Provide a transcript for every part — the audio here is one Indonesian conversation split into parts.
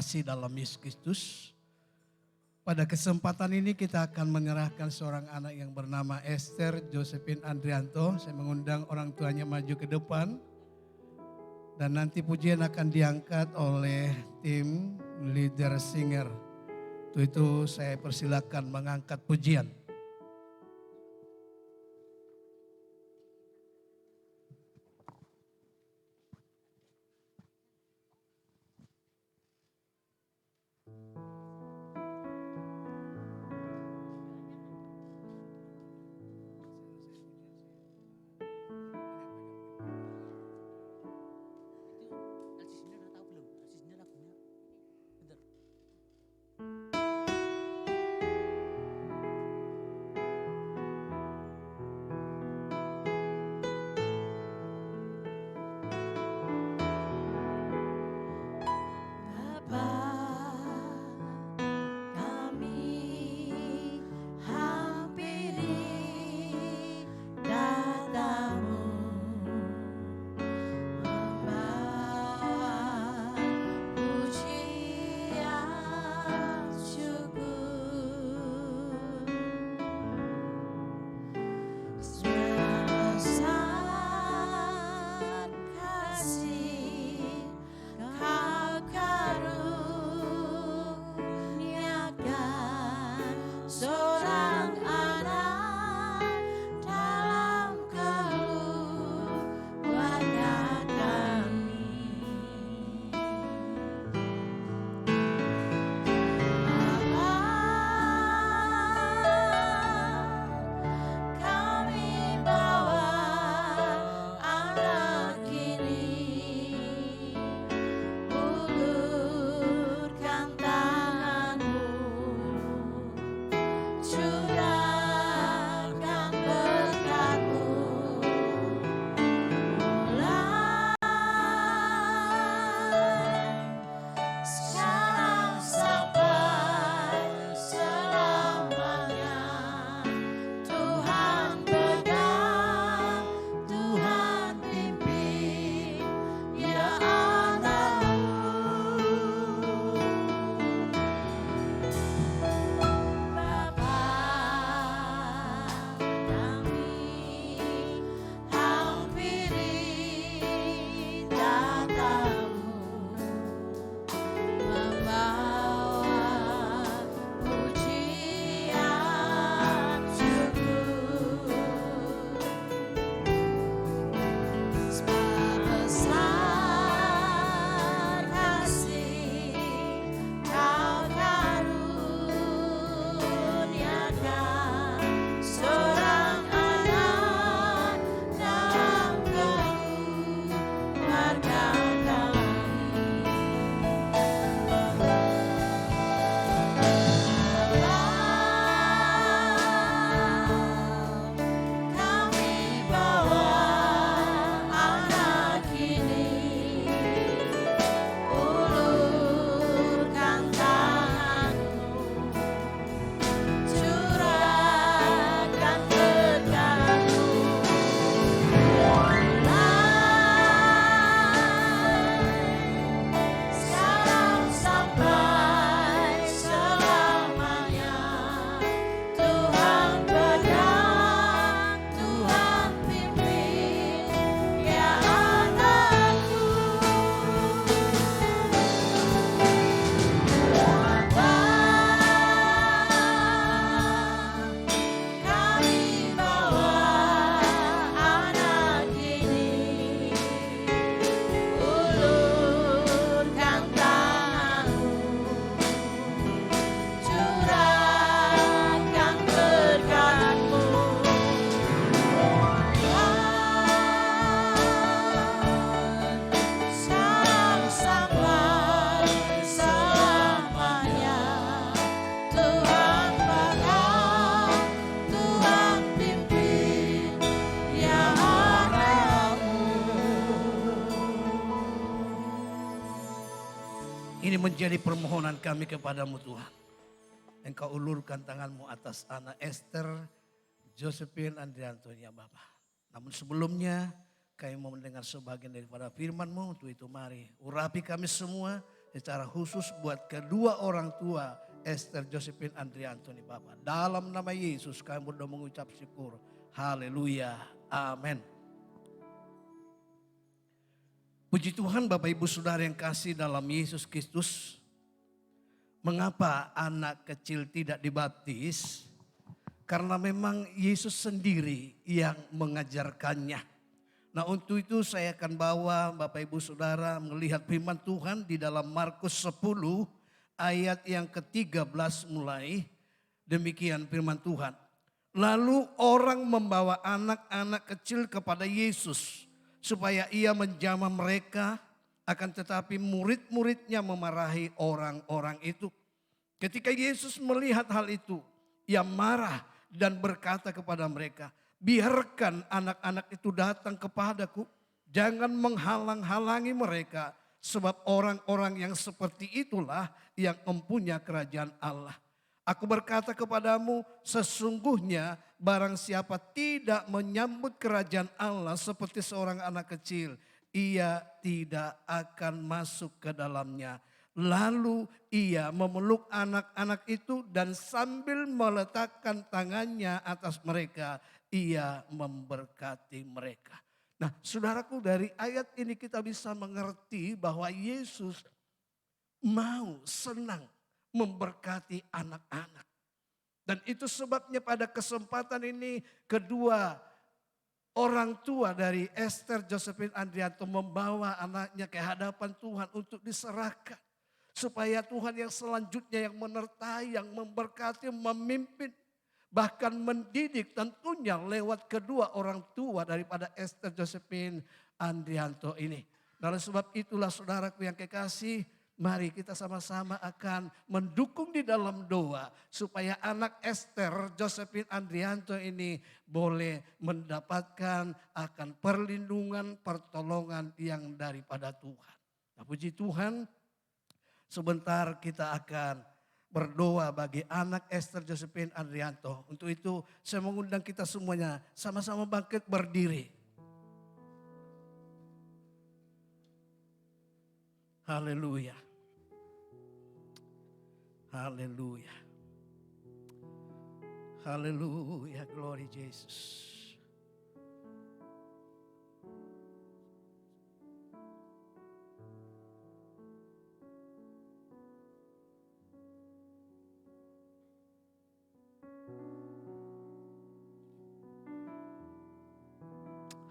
kasih dalam Yesus Kristus. Pada kesempatan ini kita akan menyerahkan seorang anak yang bernama Esther Josephine Andrianto. Saya mengundang orang tuanya maju ke depan. Dan nanti pujian akan diangkat oleh tim leader singer. Untuk itu saya persilakan mengangkat pujian. Ini menjadi permohonan kami kepadamu Tuhan. Engkau ulurkan tanganmu atas anak Esther Josephine Andrianto ya Bapa. Namun sebelumnya kami mau mendengar sebagian daripada firman-Mu. Untuk itu mari urapi kami semua secara khusus buat kedua orang tua Esther Josephine Andrianto nih Bapak. Dalam nama Yesus kami berdoa mengucap syukur. Haleluya. Amin. Puji Tuhan Bapak Ibu Saudara yang kasih dalam Yesus Kristus. Mengapa anak kecil tidak dibaptis? Karena memang Yesus sendiri yang mengajarkannya. Nah untuk itu saya akan bawa Bapak Ibu Saudara melihat firman Tuhan di dalam Markus 10 ayat yang ke-13 mulai. Demikian firman Tuhan. Lalu orang membawa anak-anak kecil kepada Yesus supaya ia menjamah mereka, akan tetapi murid-muridnya memarahi orang-orang itu. Ketika Yesus melihat hal itu, ia marah dan berkata kepada mereka, biarkan anak-anak itu datang kepadaku, jangan menghalang-halangi mereka, sebab orang-orang yang seperti itulah yang mempunyai kerajaan Allah. Aku berkata kepadamu, sesungguhnya barang siapa tidak menyambut kerajaan Allah seperti seorang anak kecil, ia tidak akan masuk ke dalamnya. Lalu ia memeluk anak-anak itu dan sambil meletakkan tangannya atas mereka, ia memberkati mereka. Nah saudaraku, dari ayat ini kita bisa mengerti bahwa Yesus mau senang memberkati anak-anak. Dan itu sebabnya pada kesempatan ini kedua orang tua dari Esther Josephine Andrianto membawa anaknya ke hadapan Tuhan untuk diserahkan. Supaya Tuhan yang selanjutnya yang menyertai, yang memberkati, memimpin, bahkan mendidik tentunya lewat kedua orang tua daripada Esther Josephine Andrianto ini. Oleh sebab itulah saudaraku yang kekasih, mari kita sama-sama akan mendukung di dalam doa supaya anak Esther Josephine Andrianto ini boleh mendapatkan akan perlindungan, pertolongan yang daripada Tuhan. Nah, puji Tuhan, sebentar kita akan berdoa bagi anak Esther Josephine Andrianto. Untuk itu saya mengundang kita semuanya sama-sama bangkit berdiri. Haleluya. Haleluya. Haleluya, glory Jesus.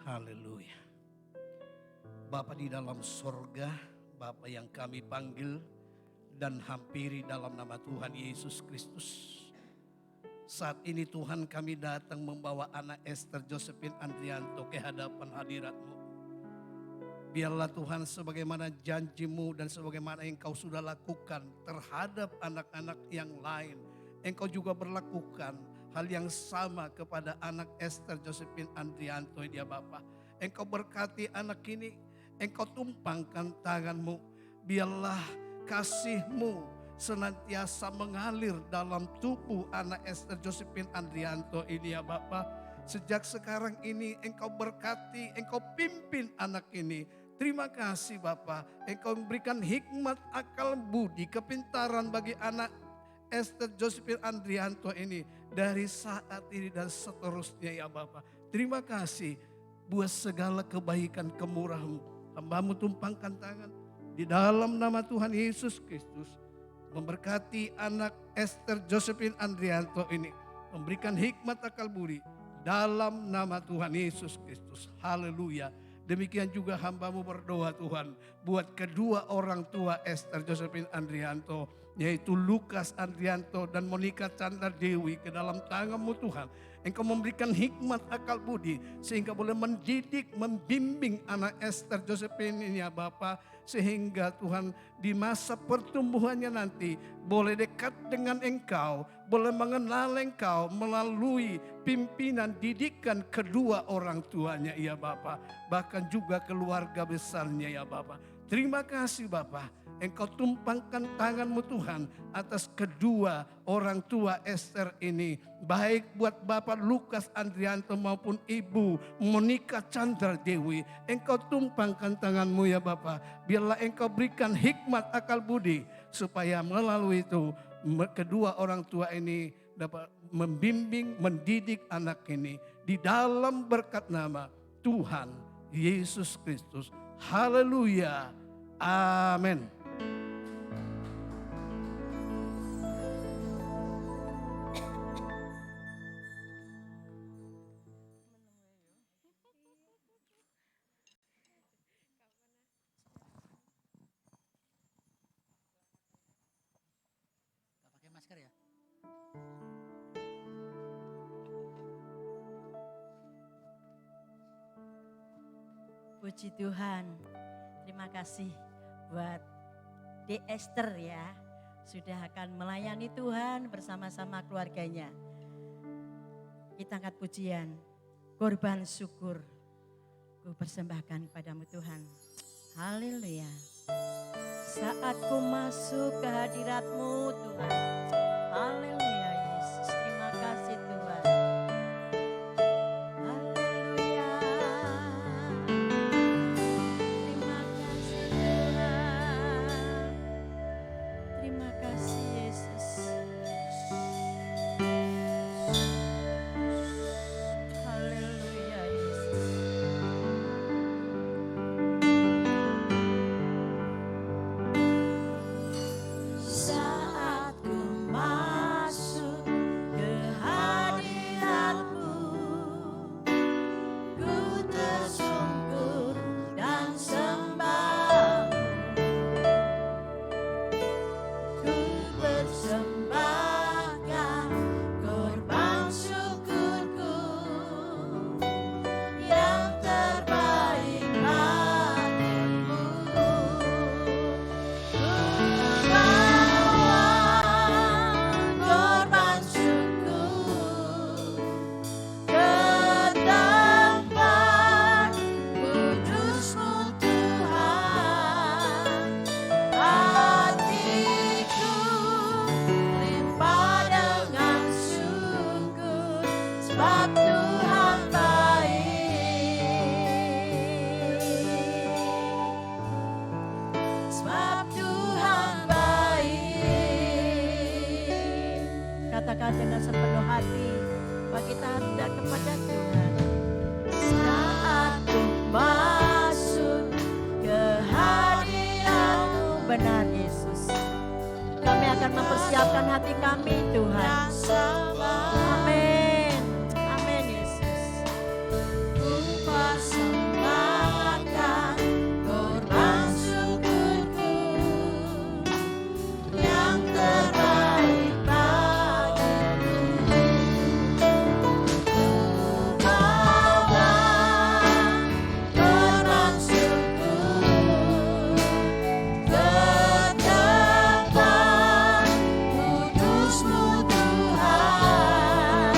Haleluya. Bapa di dalam sorga, Bapa yang kami panggil dan hampiri dalam nama Tuhan Yesus Kristus. Saat ini Tuhan kami datang membawa anak Esther Josephine Andrianto ke hadapan hadirat-Mu. Biarlah Tuhan sebagaimana janji-Mu dan sebagaimana Engkau sudah lakukan terhadap anak-anak yang lain, Engkau juga berlakukan hal yang sama kepada anak Esther Josephine Andrianto ya Bapa. Engkau berkati anak ini, Engkau tumpangkan tangan-Mu. Biarlah kasih-Mu senantiasa mengalir dalam tubuh anak Esther Josephine Andrianto ini ya Bapa. Sejak sekarang ini Engkau berkati, Engkau pimpin anak ini. Terima kasih Bapa, Engkau memberikan hikmat, akal, budi, kepintaran bagi anak Esther Josephine Andrianto ini dari saat ini dan seterusnya ya Bapa. Terima kasih buat segala kebaikan kemurahan-Mu. Hamba-Mu tumpangkan tangan di dalam nama Tuhan Yesus Kristus. Memberkati anak Esther Josephine Andrianto ini. Memberikan hikmat akal budi dalam nama Tuhan Yesus Kristus. Haleluya. Demikian juga hamba-Mu berdoa Tuhan buat kedua orang tua Esther Josephine Andrianto, yaitu Lukas Andrianto dan Monica Chandra Dewi, ke dalam tangan-Mu Tuhan. Engkau memberikan hikmat akal budi sehingga boleh mendidik, membimbing anak Esther Josephine ini ya Bapa. Sehingga Tuhan di masa pertumbuhannya nanti boleh dekat dengan Engkau, boleh mengenal Engkau melalui pimpinan didikan kedua orang tuanya ya Bapa. Bahkan juga keluarga besarnya ya Bapa. Terima kasih Bapa, Engkau tumpangkan tangan-Mu Tuhan atas kedua orang tua Esther ini. Baik buat Bapak Lukas Andrianto maupun Ibu Monika Chandra Dewi. Engkau tumpangkan tangan-Mu ya Bapak. Biarlah Engkau berikan hikmat akal budi. Supaya melalui itu kedua orang tua ini dapat membimbing, mendidik anak ini. Di dalam berkat nama Tuhan Yesus Kristus. Haleluya. Amin. Pakai masker ya? Puji Tuhan. Terima kasih buat D. Esther ya. Sudah akan melayani Tuhan bersama-sama keluarganya. Kita angkat pujian. Korban syukur. Ku persembahkan padamu Tuhan. Haleluya. Saat ku masuk ke hadirat-Mu Tuhan. Haleluya Yesus. Terima kasih Tuhan. Haleluya. Terima kasih Tuhan. Terima kasih Yesus. Haleluya Yesus. Saat ku masuk ke hadirat-Mu, ku tersungkur dan sembah-Mu. Ku persembahkan korban syukurku yang terbaik bagimu. Korban syukur ke tempat kudus-Mu Tuhan. Hatiku limpah dengan syukur sebab Tuhan baik. Sebab Tuhan baik. Katakan dengan sepenuh hati bahwa kita hendak kepada Tuhan. Saat ku masuk ke hadirat-Mu, benar Yesus. Kami akan mempersiapkan hati kami Tuhan. Amin. Amin Yesus. Ku persembahkan korban syukurku yang terbaik bagimu. Ku bawa korban syukur ke tempat kudus-Mu Tuhan.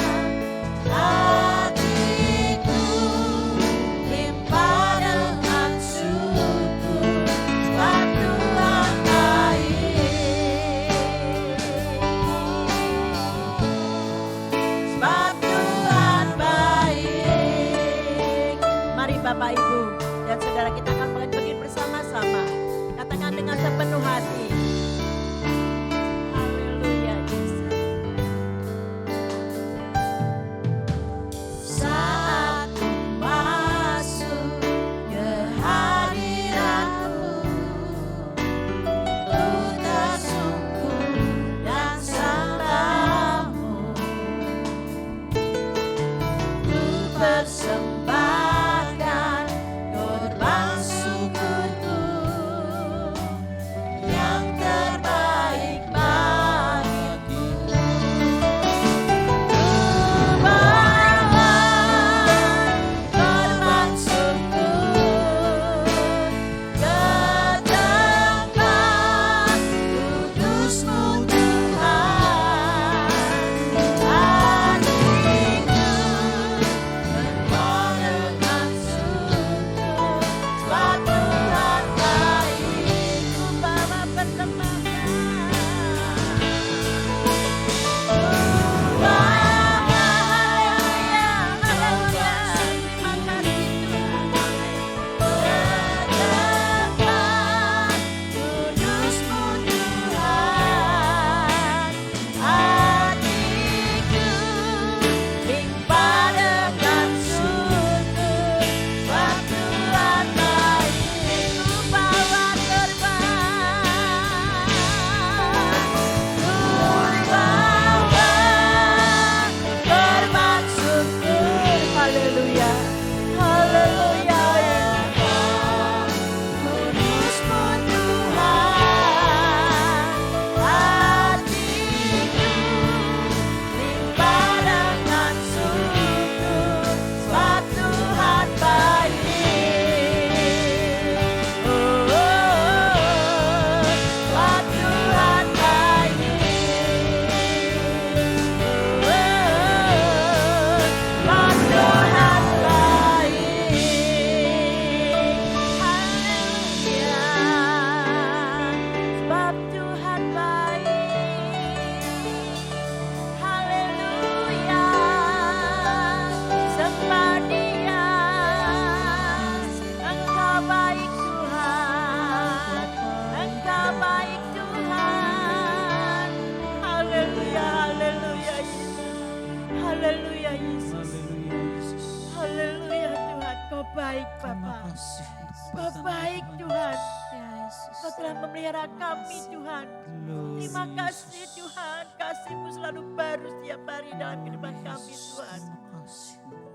Terima kasih Tuhan, kasih-Mu selalu baru setiap hari dalam kehidupan kami Tuhan.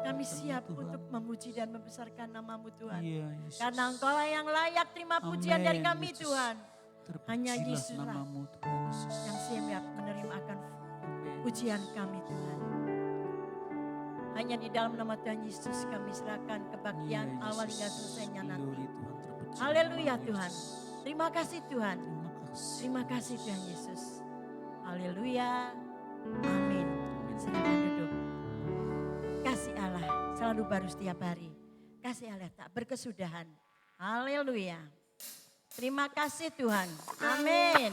Kami siap untuk memuji dan membesarkan nama-Mu Tuhan. Karena Engkau lah yang layak terima pujian dari kami Tuhan. Hanya Yesus lah yang siap menerima akan pujian kami Tuhan. Hanya di dalam nama Tuhan Yesus kami serahkan kebaktian awal hingga selesainya nanti. Haleluya Tuhan. Terima kasih Tuhan. Terima kasih Tuhan Yesus. Haleluya. Amin. Silakan duduk. Kasih Allah selalu baru setiap hari. Kasih Allah tak berkesudahan. Haleluya. Terima kasih Tuhan. Amin.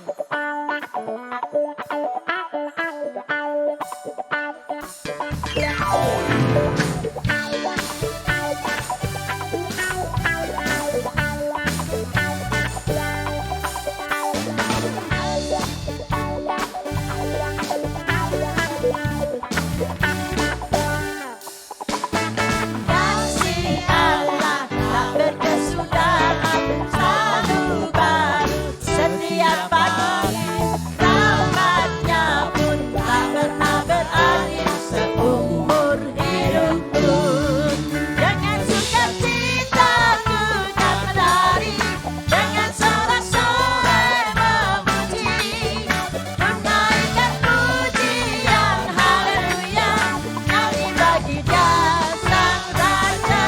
Kasih Allah tak berkesudahan, selalu baru setiap pagi. Rahmatnya pun tak pernah berakhir seumur hidupku. Dengan sukacita ku tak menari, dengan sorak-sorai memuji, menaikkan pujian haleluya, nyanyi bagi Dia Sang Raja.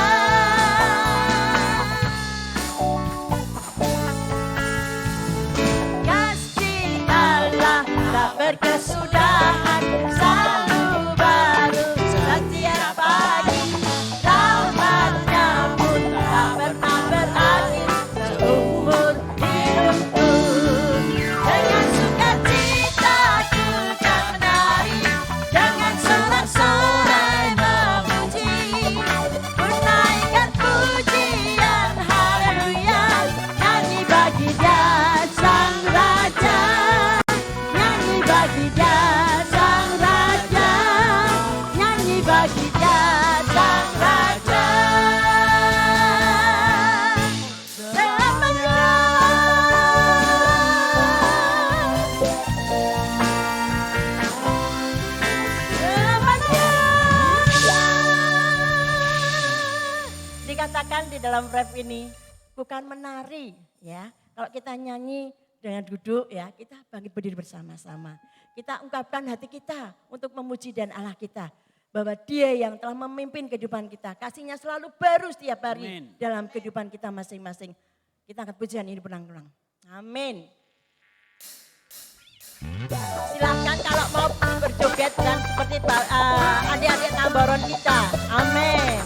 Kasih Allah tak berkesudahan, selalu baru setiap pagi. Rahmatnya pun tak pernah berakhir seumur hidupku. Dengan sukacita ku kan menari, dengan sorak-sorai memuji, menaikkan pujian haleluya, nyanyi bagi Dia Sang Raja, nyanyi bagi Dia Sang Raja, nyanyi bagi Dia Sang Raja. Selamanya. Selamanya. Dikatakan di dalam rap ini bukan menari ya. Kalau kita nyanyi dengan duduk ya, kita bangkit berdiri bersama-sama. Kita ungkapkan hati kita untuk memuji dan Allah kita. Bahwa Dia yang telah memimpin kehidupan kita. Kasih-Nya selalu baru setiap hari dalam kehidupan kita masing-masing. Kita akan pujian ini berulang-ulang. Amin. Silahkan kalau mau berjoget dan seperti adik-adik tamboron kita. Amin.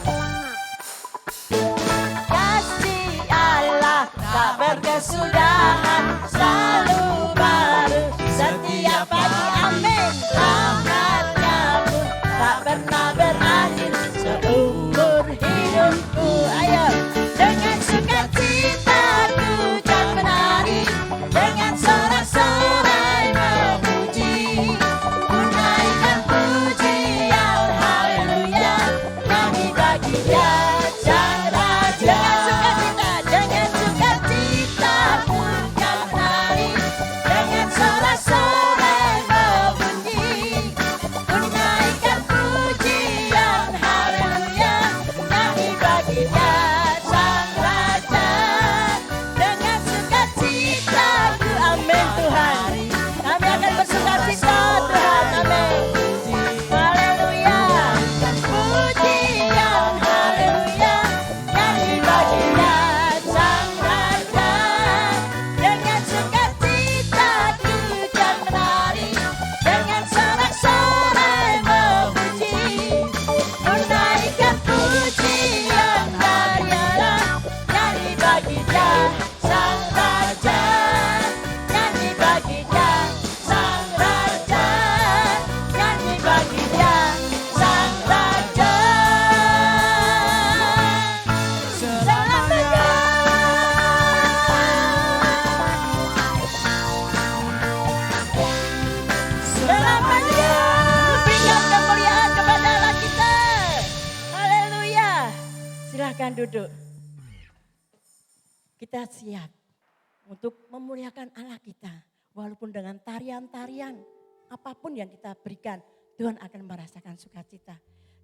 Kasih Allah tak berkesudahan, selalu baru setiap pagi. Amin. Rahmatnya pun tak pernah berakhir seumur hidupku. Ayo, dengan sukacita ku kan menari, dengan sorak-sorai memuji, menaikkan pujian haleluya, nyanyi bagi Dia Sang Raja. Dengan sukacita ku kan menari, dengan sorak-sorai memuji, menaikkan pujian haleluya, nyanyi bagi Dia Sang Raja. Dengan sukacita ku, amin Tuhan. Kami akan bersukacita Tuhan, amin. Haleluya, pujian haleluya, nyanyi bagi Dia Sang Raja. Dengan sukacita ku kan menari, dengan sorak-sorai memuji, menaikkan pujian haleluya, nyanyi bagi Dia Sang Raja, nyanyi bagi Dia Sang Raja, nyanyi bagi Dia Sang Raja. Selamanya. Selamanya. Berikan kemuliaan kepada Allah kita. Haleluya. Silahkan duduk. Kita siap untuk memuliakan Allah kita, walaupun dengan tarian-tarian, apapun yang kita berikan, Tuhan akan merasakan sukacita.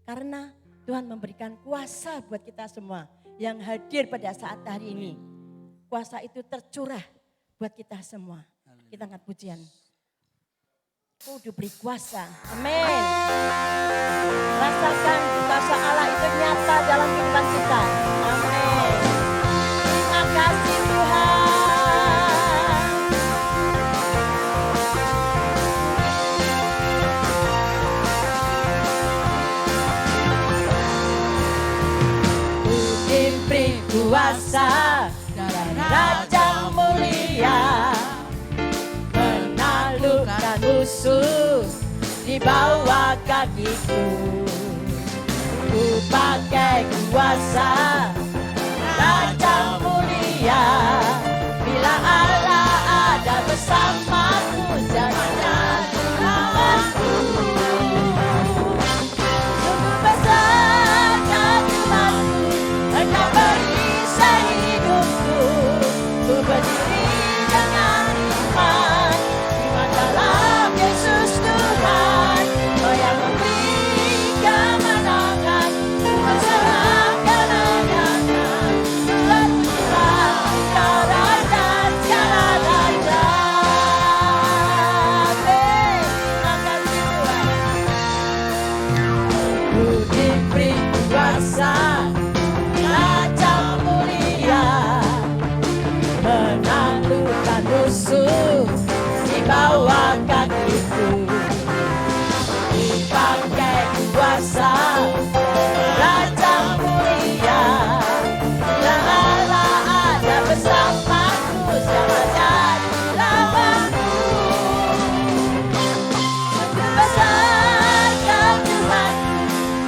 Karena Tuhan memberikan kuasa buat kita semua yang hadir pada saat hari ini. Kuasa itu tercurah buat kita semua. Kita angkat pujian. Diberi kuasa. Amin. Rasakan kuasa Allah itu nyata dalam kehidupan kita. Amin. Terima kasih Tuhan. Diberi kuasa dari Raja mulia, menaklukkan musuh di bawah kakiku. Ku pakai kuasa Raja mulia, bila Allah ada bersamaku, jangan ada lawanku. Sungguh besar Tuhanku, Engkau perisai hidupku. Ku berdiri dengan iman, iman dalam Yesus Tuhan. Kau yang memberi kemenangan, berserahkan kemenangan. Terpujilah Engkau Raja segala raja. Terima kasih Tuhan. Ku diberi kuasa Raja mulia, menaklukkan musuh di bawah kakiku. Dipakai kuasa Raja mulia, bila Allah ada bersamaku, siapa jadi lawanku. Sungguh besar Tuhanku,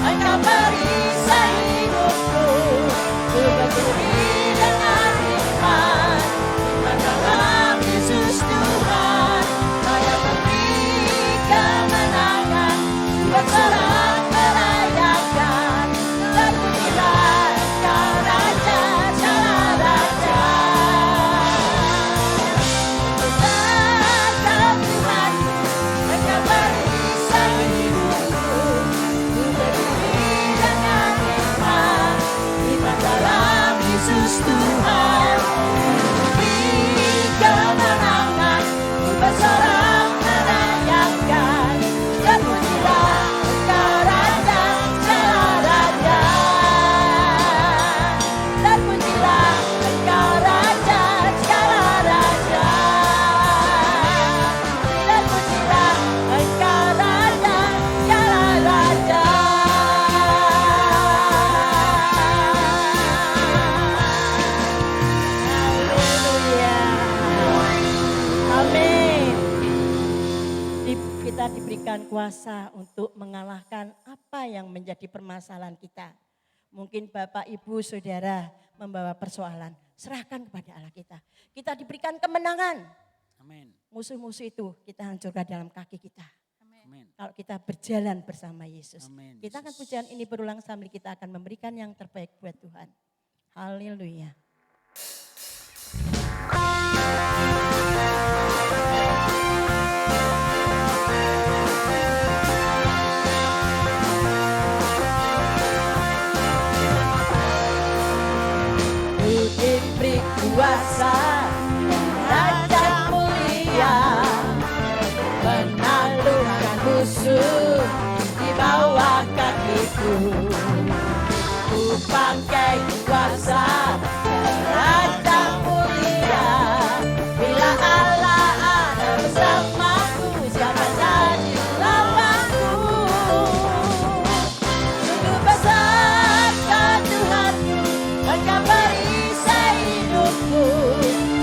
Engkau perisai hidupku. Ku berdiri dengan iman, iman dalam Yesus Tuhan. Kau yang memberi kemenangan, berserah merayakan. Terpujilah Engkau Raja segala raja. Besar Tuhanku, Engkau perisai hidupku. Ku berdiri dengan iman, iman dalam Yesus Tuhan. Beri kemenangan, ku bersorak merayakan. Terpujilah Engkau Raja segala raja. Terpujilah Engkau Raja segala raja. Terpujilah Engkau Raja segala raja. Haleluya. Amin. Kita diberikan kuasa untuk mengalahkan apa yang menjadi permasalahan kita. Mungkin Bapak, Ibu, Saudara membawa persoalan. Serahkan kepada Allah kita. Kita diberikan kemenangan. Amin. Musuh-musuh itu kita hancurkan dalam kaki kita. Amin. Kalau kita berjalan bersama Yesus. Amin, Kita akan Yesus. pujian ini berulang sambil kita akan memberikan yang terbaik buat Tuhan. Haleluya. Ku diberi kuasa Raja mulia, menaklukkan musuh di bawah kakiku. Ku pakai kuasa Raja mulia, bila Allah ada bersamaku, siapa jadi lawanku. Sungguh besar Tuhanku, Engkau perisai hidupku.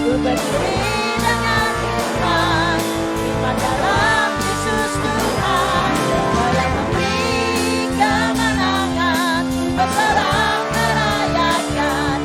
Ku berdiri dengan iman, iman dalam Yesus Tuhan. Kau yang memberi kemenangan, berserah merayakan.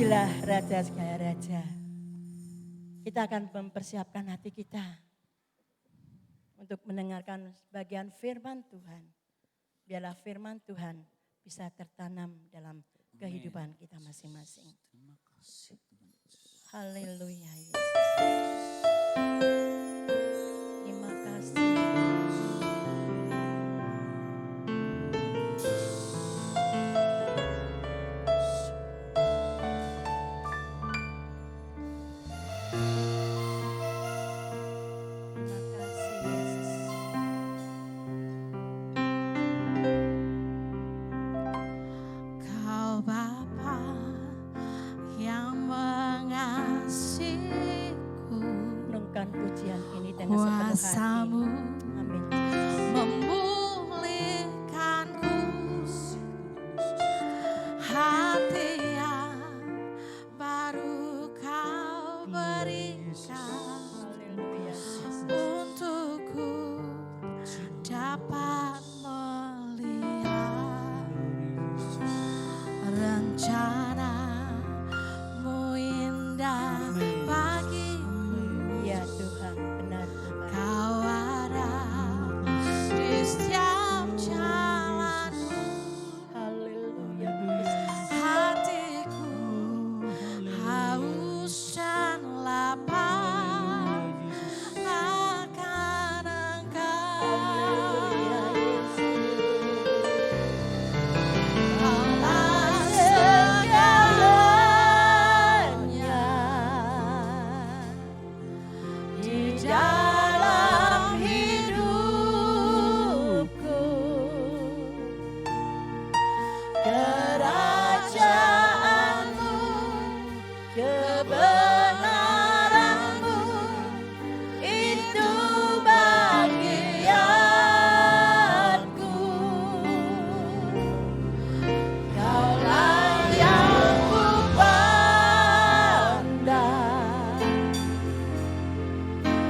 Terpujilah Raja segala Raja. Kita akan mempersiapkan hati kita untuk mendengarkan bagian firman Tuhan. Biarlah firman Tuhan bisa tertanam dalam kehidupan kita masing-masing. Haleluya Yesus. Terima kasih. Pujian ini dengan sepenuh hati. Amin. Memulihkanku hati yang baru kau berikan untukku dapat melihat rencanamu indah bagiku. Ya Tuhan, benar Tuhan. Kau ada di setiap jalanku. Haleluya. Hatiku haus dan lapar akan Engkau. Allah segalanya di dalam hidupku, kerajaanmu, kebenaranmu, itu bagianku. Kaulah yang kupandang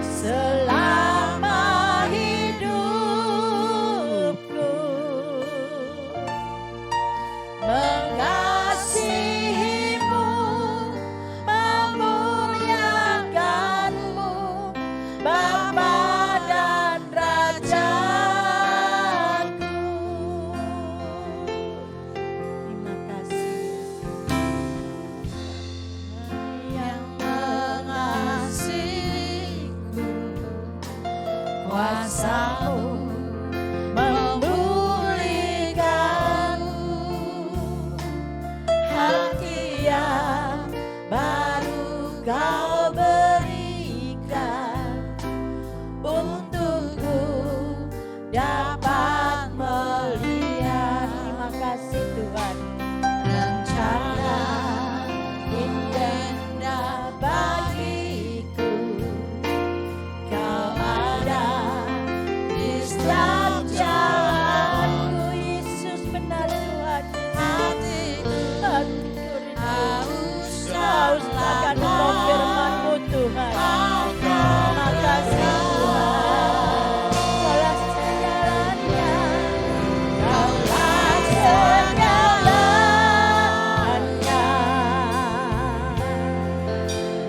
selama hidupku, mengasihimu, memuliakanmu, Bapa dan Rajaku. Terima kasih. yang mengasihiku, kuasa-Mu memulihkanku, hati yang baru Kau berikan untukku dapat melihat. Terima kasih Tuhan. rencana indah bagiku. Kau ada di setiap jalanku. Yesus benar Tuhan. Hatiku haus Haus akan firman-Mu Tuhan. Terima kasih Tuhan. Kaulah segalanya. Kaulah segalanya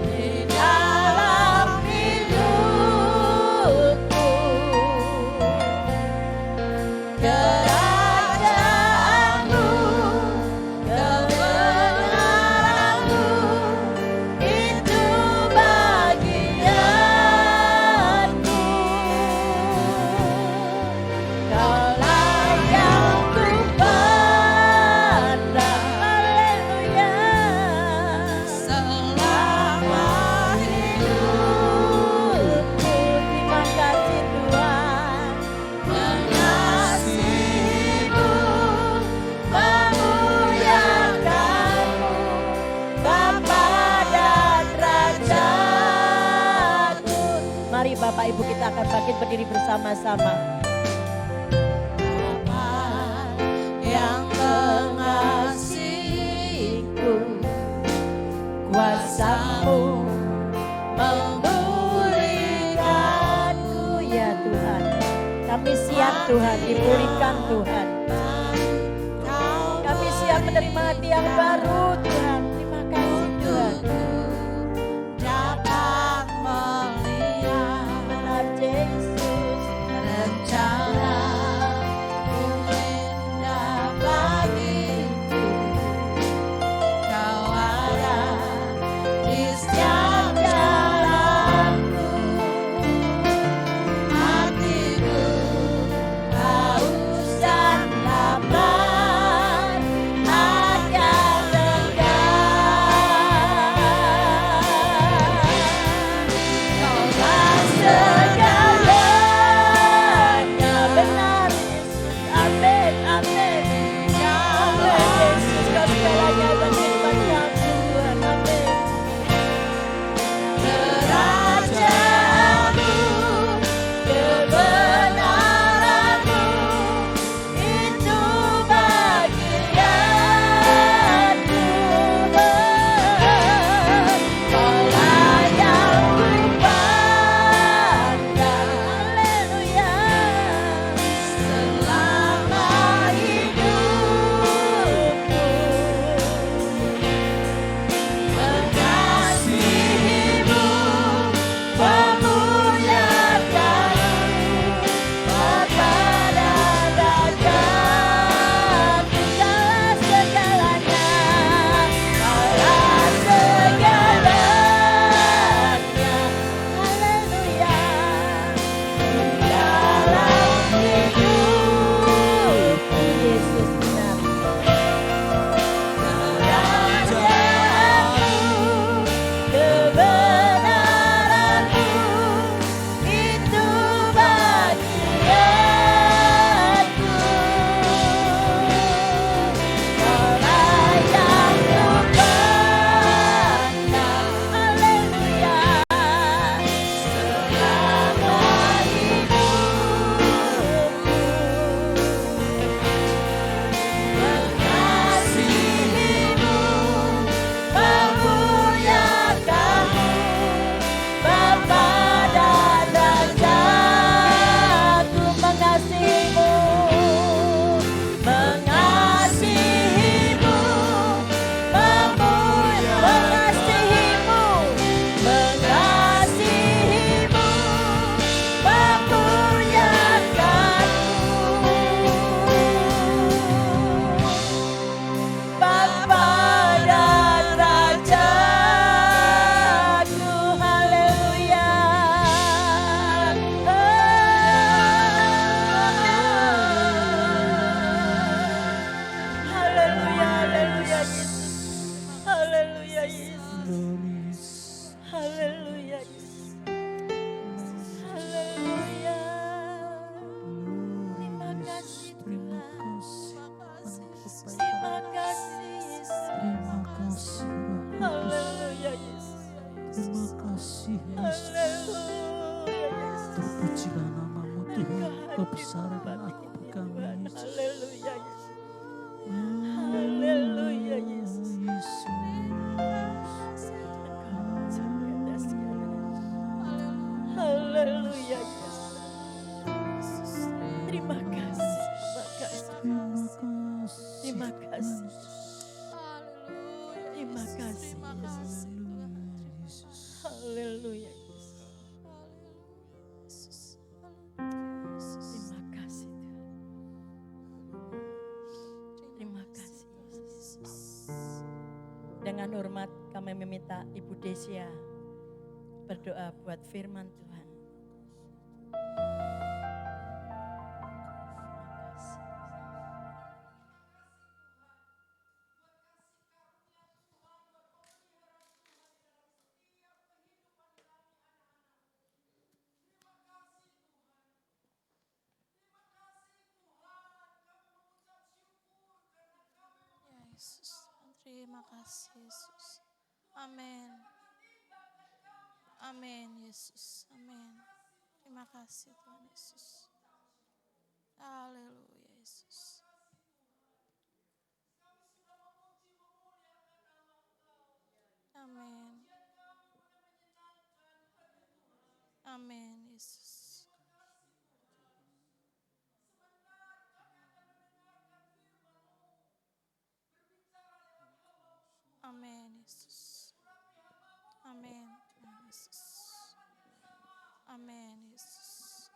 di dalam hidupku, kerajaanmu, kebenaranmu, itu bagianku. Kaulah yang kupandang, haleluya, selama hidupku. Terima kasih Tuhan. Mengasihimu, memuliakanmu, Bapa dan Rajaku. Mari Bapak Ibu kita akan bangkit berdiri bersama-sama. Bapa yang mengasihiku, kuasa-Mu memulihkanku. Ya Tuhan, kami siap Tuhan, dipulihkan Tuhan. Kami siap menerima hati yang baru Tuhan. Terima kasih Kerajaanmu, kebenaranmu, itu bagian Tuhan. Kaulah yang kupandang, haleluya, selama hidupku. Mengasihimu, memuliakanmu, Bapa dan Rajaku. Kaulah segalanya, kaulah segalanya, haleluya, dalam hidupku. Yesus benar. Kerajaanmu, kebenaranmu, itu bagianku. Kaulah yang kupandang, haleluya, selama hidupku. Mengasihimu, memuliakanmu, Bapa dan Rajaku. Mengasihimu, mengasihimu, mengasihimu, mengasihimu, memuliakanmu, Bapa dan Rajaku. Haleluya. Haleluya, haleluya Yesus. Haleluya Yesus. Haleluya Yesus. Haleluya. Terima kasih Tuhan. Terima kasih Yesus. Haleluya Yesus. Terima kasih Yesus. Haleluya Yesus. Terpujilah namamu Tuhan, kebesaran dan agung kami Yesus. Haleluya Yesus. Haleluya Yesus. Yesus. Haleluya Yesus. Terima kasih. Terima kasih. Terima Terima kasih. kasih. Terima kasih Yesus. Yesus. Haleluya Yesus. Terima kasih Tuhan. Terima kasih Yesus. Dengan hormat kami meminta Ibu Desia berdoa buat firman Tuhan. Yesus, terima kasih Yesus. Amin. Amin Yesus. Amin. Terima kasih Tuhan Yesus. Haleluya Yesus. Amin. Amin Yesus. Amin Yesus. Amin Tuhan Yesus. Amin Yesus.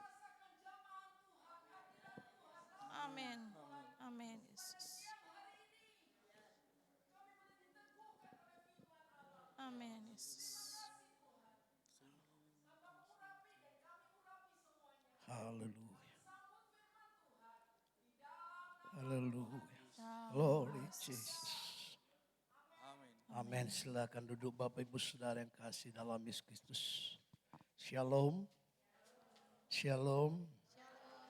Amin. Amin Yesus. Amin Yesus. Haleluya. Haleluya. Glory Jesus. Amin. Silakan duduk Bapak Ibu Saudara yang kasih dalam Yesus Kristus. Shalom. Shalom.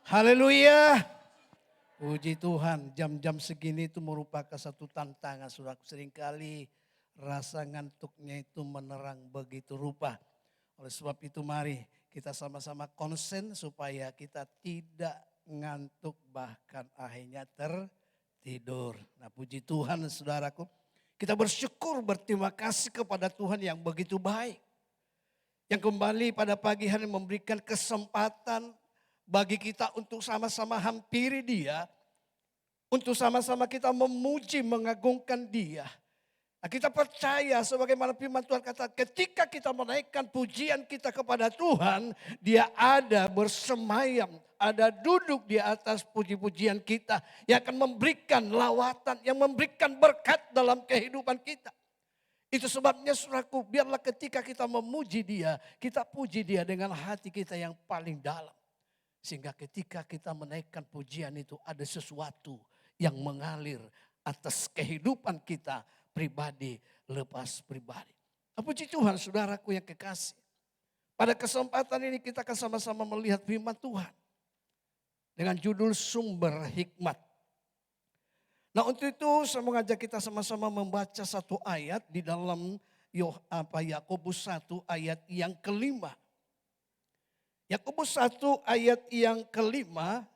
Haleluya. Puji Tuhan, jam-jam segini itu merupakan satu tantangan. Saudara, seringkali rasa ngantuknya itu menerang begitu rupa. Oleh sebab itu mari kita sama-sama konsen supaya kita tidak ngantuk bahkan akhirnya tertidur. Nah puji Tuhan saudaraku, kita bersyukur berterima kasih kepada Tuhan yang begitu baik. Yang kembali pada pagi hari memberikan kesempatan bagi kita untuk sama-sama hampiri Dia. Untuk sama-sama kita memuji, mengagungkan Dia. Nah, kita percaya sebagaimana firman Tuhan kata, ketika kita menaikkan pujian kita kepada Tuhan, Dia ada bersemayam, ada duduk di atas puji-pujian kita yang akan memberikan lawatan, yang memberikan berkat dalam kehidupan kita. Itu sebabnya saudaraku, biarlah ketika kita memuji Dia, kita puji Dia dengan hati kita yang paling dalam. Sehingga ketika kita menaikkan pujian itu ada sesuatu yang mengalir atas kehidupan kita pribadi lepas pribadi. Puji Tuhan saudaraku yang kekasih. Pada kesempatan ini kita akan sama-sama melihat firman Tuhan. Dengan judul sumber hikmat. Nah untuk itu saya mengajak kita sama-sama membaca satu ayat di dalam Yakobus 1 ayat yang kelima. Yakobus 1 ayat yang kelima.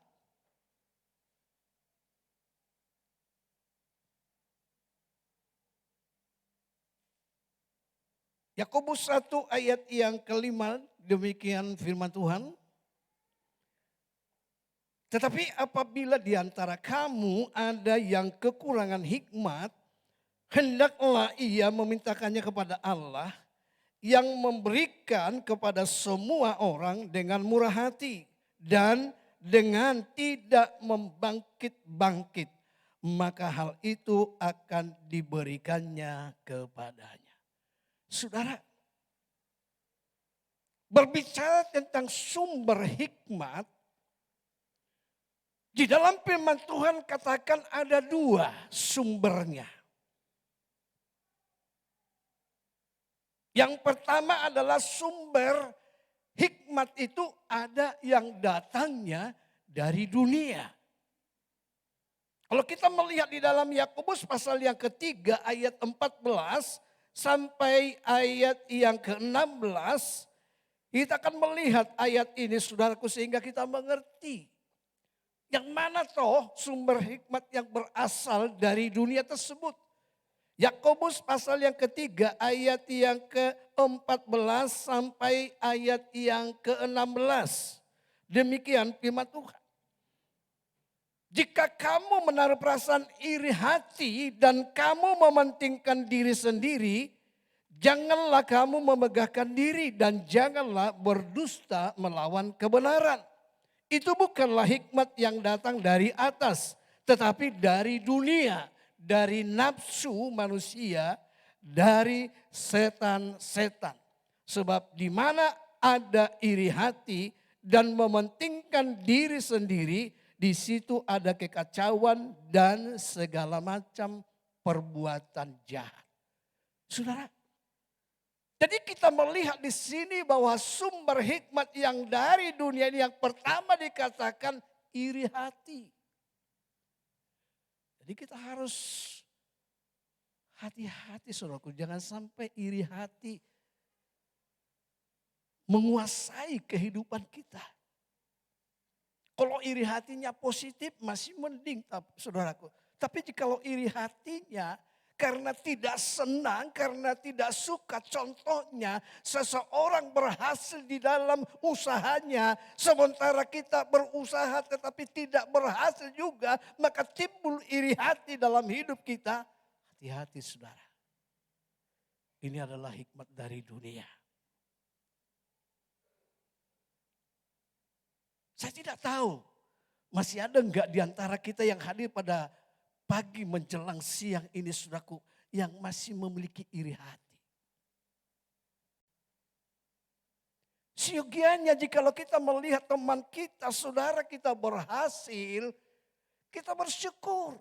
Yakobus 1 ayat yang kelima, demikian firman Tuhan. Tetapi apabila di antara kamu ada yang kekurangan hikmat, hendaklah ia memintakannya kepada Allah yang memberikan kepada semua orang dengan murah hati dan dengan tidak membangkit-bangkit, maka hal itu akan diberikannya kepadanya. Saudara, berbicara tentang sumber hikmat, di dalam firman Tuhan katakan ada dua sumbernya. Yang pertama adalah sumber hikmat itu ada yang datangnya dari dunia. Kalau kita melihat di dalam Yakobus pasal yang ketiga ayat 14 sampai ayat yang ke-16, kita akan melihat ayat ini saudaraku sehingga kita mengerti. Yang mana toh sumber hikmat yang berasal dari dunia tersebut. Yakobus pasal yang ketiga ayat yang ke-14 sampai ayat yang ke-16. Demikian firman Tuhan. Jika kamu menaruh perasaan iri hati dan kamu mementingkan diri sendiri, janganlah kamu memegahkan diri dan janganlah berdusta melawan kebenaran. Itu bukanlah hikmat yang datang dari atas, tetapi dari dunia, dari nafsu manusia, dari setan-setan. Sebab di mana ada iri hati dan mementingkan diri sendiri, di situ ada kekacauan dan segala macam perbuatan jahat. Saudara, jadi kita melihat di sini bahwa sumber hikmat yang dari dunia ini yang pertama dikatakan iri hati. Jadi kita harus hati-hati saudaraku, jangan sampai iri hati menguasai kehidupan kita. Kalau iri hatinya positif masih mending saudaraku. Tapi jikalau iri hatinya karena tidak senang, karena tidak suka, contohnya seseorang berhasil di dalam usahanya, sementara kita berusaha tetapi tidak berhasil juga, maka timbul iri hati dalam hidup kita. Hati-hati saudara. Ini adalah hikmat dari dunia. Saya tidak tahu masih ada enggak di antara kita yang hadir pada pagi menjelang siang ini saudaraku yang masih memiliki iri hati. Siogianya jikalau kita melihat teman kita, saudara kita berhasil, kita bersyukur.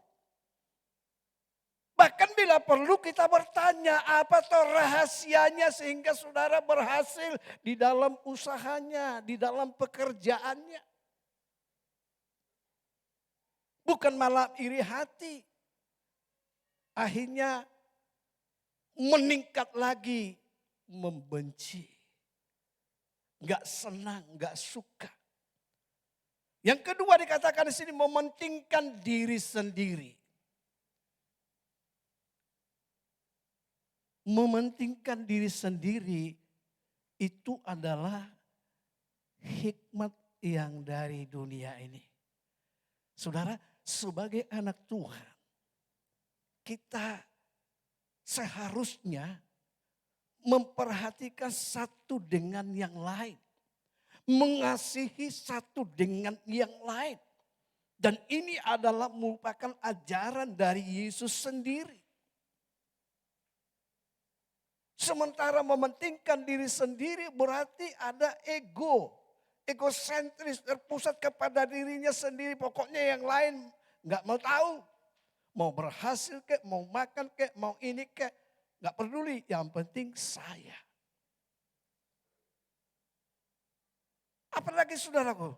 Bahkan bila perlu kita bertanya apa toh rahasianya sehingga saudara berhasil di dalam usahanya, di dalam pekerjaannya. Bukan malah iri hati. Akhirnya meningkat lagi membenci. Gak senang, gak suka. Yang kedua dikatakan di sini mementingkan diri sendiri. Mementingkan diri sendiri itu adalah hikmat yang dari dunia ini. Saudara, sebagai anak Tuhan, kita seharusnya memperhatikan satu dengan yang lain. Mengasihi satu dengan yang lain. Dan ini adalah merupakan ajaran dari Yesus sendiri. Sementara mementingkan diri sendiri berarti ada ego. Egosentris, terpusat kepada dirinya sendiri. Pokoknya yang lain gak mau tahu. Mau berhasil kek, mau makan kek, mau ini kek. Gak peduli, yang penting saya. Apalagi saudaraku,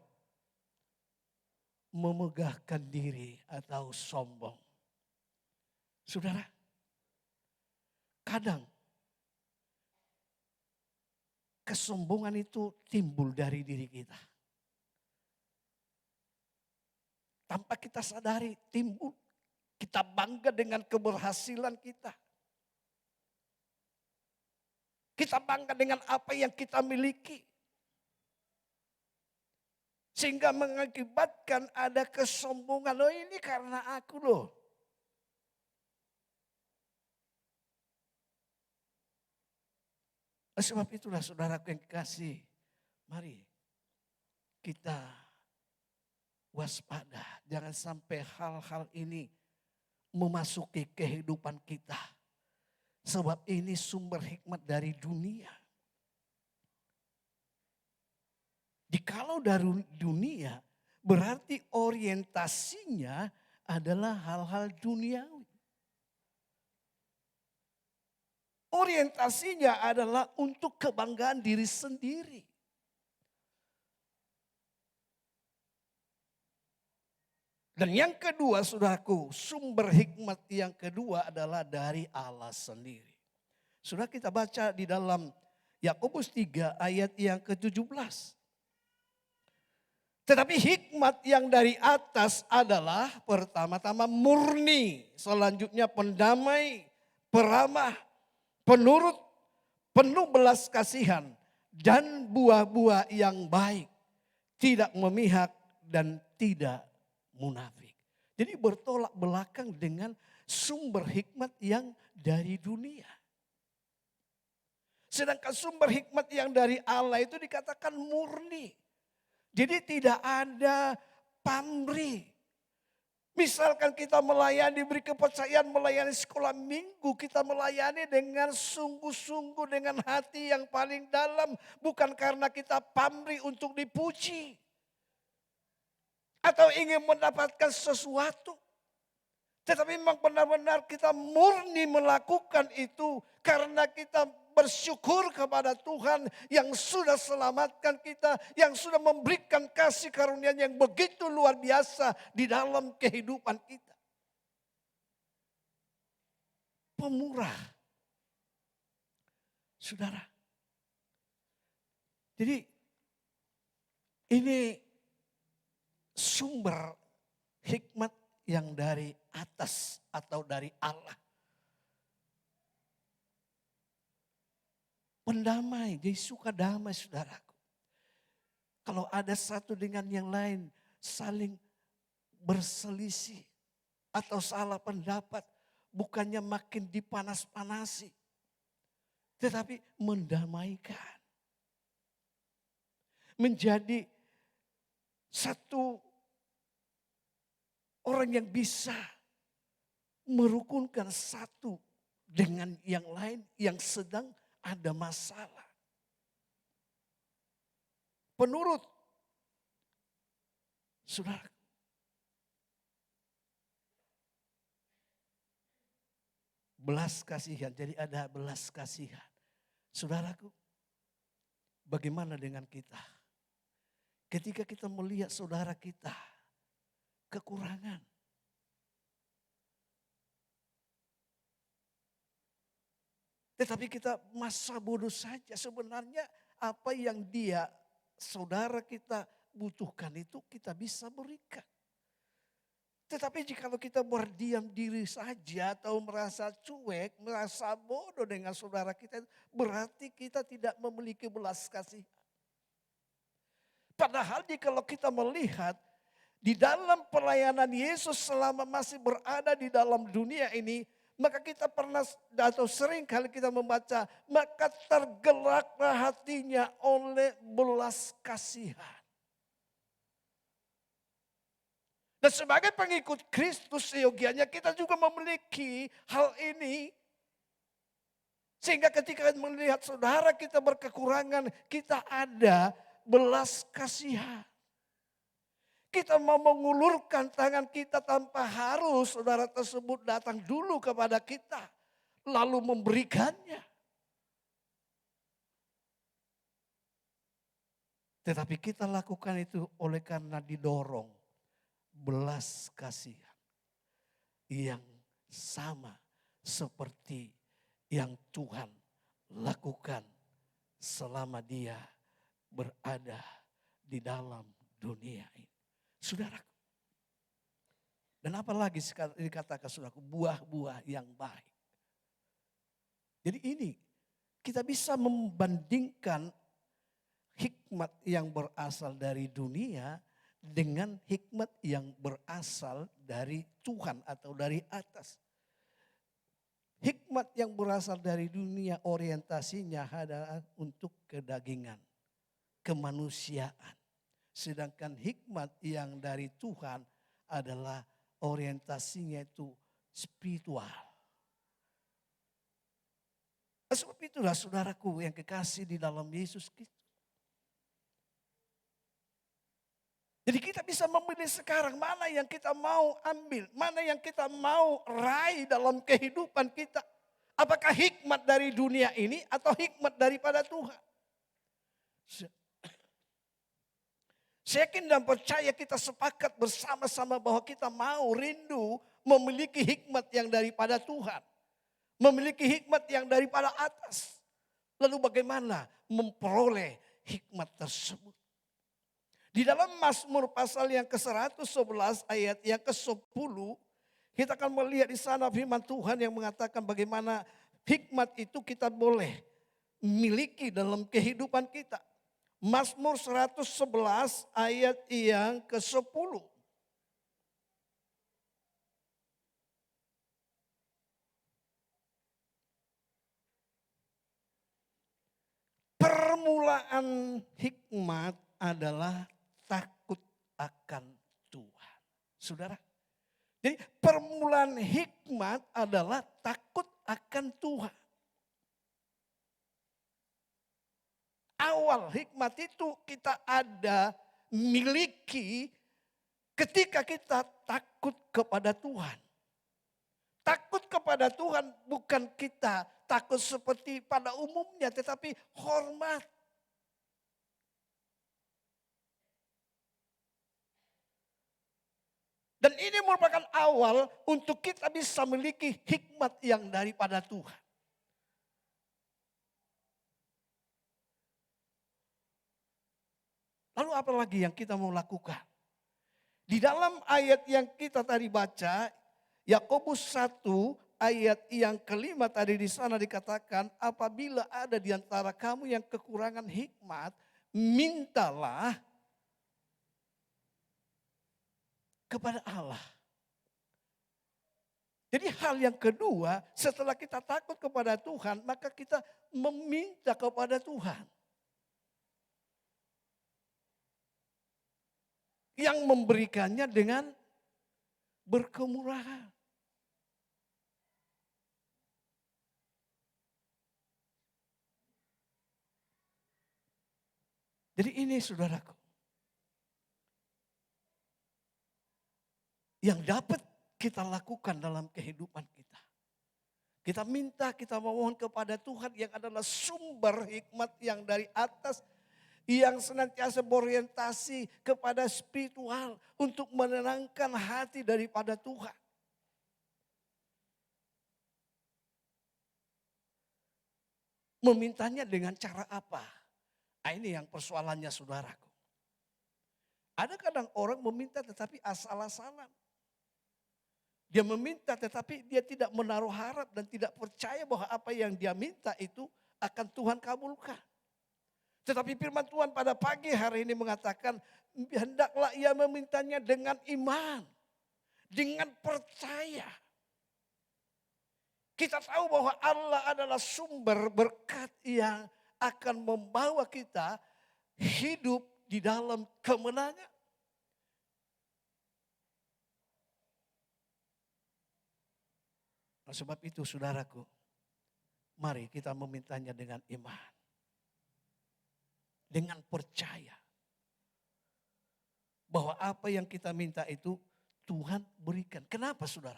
memegahkan diri atau sombong. Saudara, kadang kesombongan itu timbul dari diri kita. Tanpa kita sadari timbul, kita bangga dengan keberhasilan kita. Kita bangga dengan apa yang kita miliki. Sehingga mengakibatkan ada kesombongan. Loh ini karena aku loh. Sebab itulah saudaraku yang kasih. Mari kita waspada. Jangan sampai hal-hal ini memasuki kehidupan kita. Sebab ini sumber hikmat dari dunia. Jikalau dari dunia, berarti orientasinya adalah hal-hal duniawi. Orientasinya adalah untuk kebanggaan diri sendiri. Dan yang kedua, saudaraku, sumber hikmat yang kedua adalah dari Allah sendiri. Sudah kita baca di dalam Yakobus 3 ayat yang ke-17. Tetapi hikmat yang dari atas adalah pertama-tama murni, selanjutnya pendamai, peramah, penurut, penuh belas kasihan, dan buah-buah yang baik, tidak memihak dan tidak munafik. Jadi bertolak belakang dengan sumber hikmat yang dari dunia. Sedangkan sumber hikmat yang dari Allah itu dikatakan murni. Jadi tidak ada pamrih. Misalkan kita melayani, diberi kepercayaan melayani sekolah minggu. Kita melayani dengan sungguh-sungguh, dengan hati yang paling dalam. Bukan karena kita pamrih untuk dipuji. Atau ingin mendapatkan sesuatu. Tetapi memang benar-benar kita murni melakukan itu. Karena kita bersyukur kepada Tuhan yang sudah selamatkan kita. Yang sudah memberikan kasih karunia yang begitu luar biasa di dalam kehidupan kita. Pemurah. Saudara. Jadi ini sumber hikmat yang dari atas atau dari Allah. Pendamai, jadi suka damai saudaraku. Kalau ada satu dengan yang lain saling berselisih atau salah pendapat, bukannya makin dipanas-panasi, tetapi mendamaikan. Menjadi satu orang yang bisa merukunkan satu dengan yang lain yang sedang ada masalah. Penurut. Saudara. Belas kasihan. Jadi ada belas kasihan. Saudaraku. Bagaimana dengan kita? Ketika kita melihat saudara kita. Kekurangan. Tetapi kita masa bodoh saja. Sebenarnya apa yang saudara kita butuhkan itu kita bisa berikan. Tetapi jika kita berdiam diri saja atau merasa cuek, merasa bodoh dengan saudara kita, berarti kita tidak memiliki belas kasihan. Padahal jika kita melihat di dalam pelayanan Yesus selama masih berada di dalam dunia ini, maka kita pernah atau sering kali kita membaca, maka tergeraklah hatinya oleh belas kasihan. Dan sebagai pengikut Kristus seyogianya kita juga memiliki hal ini. Sehingga ketika melihat saudara kita berkekurangan, kita ada belas kasihan. Kita mau mengulurkan tangan kita tanpa harus saudara tersebut datang dulu kepada kita. Lalu memberikannya. Tetapi kita lakukan itu oleh karena didorong belas kasihan yang sama seperti yang Tuhan lakukan selama dia berada di dalam dunia ini. Saudaraku. Dan apalagi dikatakan saudaraku, buah-buah yang baik. Jadi ini kita bisa membandingkan hikmat yang berasal dari dunia dengan hikmat yang berasal dari Tuhan atau dari atas. Hikmat yang berasal dari dunia orientasinya adalah untuk kedagingan, kemanusiaan. Sedangkan hikmat yang dari Tuhan adalah orientasinya itu spiritual. Sebab itulah saudaraku yang kekasih di dalam Yesus Kristus. Jadi kita bisa memilih sekarang mana yang kita mau ambil, mana yang kita mau raih dalam kehidupan kita. Apakah hikmat dari dunia ini atau hikmat daripada Tuhan. Saya yakin dan percaya kita sepakat bersama-sama bahwa kita mau rindu memiliki hikmat yang daripada Tuhan. Memiliki hikmat yang daripada atas. Lalu bagaimana memperoleh hikmat tersebut? Di dalam Mazmur pasal yang ke-111 ayat yang ke-10, kita akan melihat di sana firman Tuhan yang mengatakan bagaimana hikmat itu kita boleh miliki dalam kehidupan kita. Mazmur 111 ayat yang ke-10. Permulaan hikmat adalah takut akan Tuhan. Saudara, jadi permulaan hikmat adalah takut akan Tuhan. Awal hikmat itu kita miliki ketika kita takut kepada Tuhan. Takut kepada Tuhan bukan kita takut seperti pada umumnya, tetapi hormat. Dan ini merupakan awal untuk kita bisa memiliki hikmat yang daripada Tuhan. Lalu apa lagi yang kita mau lakukan? Di dalam ayat yang kita tadi baca, Yakobus 1 ayat yang kelima tadi di sana dikatakan, apabila ada di antara kamu yang kekurangan hikmat, mintalah kepada Allah. Jadi hal yang kedua, setelah kita takut kepada Tuhan, maka kita meminta kepada Tuhan. Yang memberikannya dengan berkemurahan. Jadi ini saudaraku. Yang dapat kita lakukan dalam kehidupan kita. Kita minta, kita memohon kepada Tuhan yang adalah sumber hikmat yang dari atas. Yang senantiasa berorientasi kepada spiritual untuk menenangkan hati daripada Tuhan. memintanya dengan cara apa? Nah, ini yang persoalannya saudaraku. Ada kadang orang meminta tetapi asal-asalan. Dia meminta tetapi dia tidak menaruh harap dan tidak percaya bahwa apa yang dia minta itu akan Tuhan kabulkan. Tetapi firman Tuhan pada pagi hari ini mengatakan, hendaklah ia memintanya dengan iman, dengan percaya. Kita tahu bahwa Allah adalah sumber berkat yang akan membawa kita hidup di dalam kemenangan. Nah, sebab itu saudaraku, mari kita memintanya dengan iman. Dengan percaya bahwa apa yang kita minta itu Tuhan berikan. Kenapa saudara?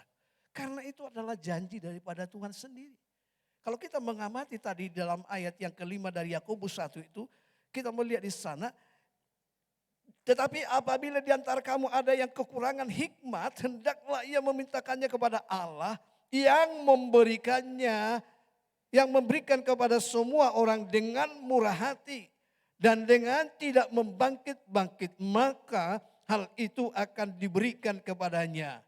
Karena itu adalah janji daripada Tuhan sendiri. Kalau kita mengamati tadi dalam ayat yang kelima dari Yakobus 1 itu, kita melihat di sana, tetapi apabila di antara kamu ada yang kekurangan hikmat, hendaklah ia memintakannya kepada Allah yang memberikannya, yang memberikan kepada semua orang dengan murah hati. Dan dengan tidak membangkit-bangkit, maka hal itu akan diberikan kepadanya.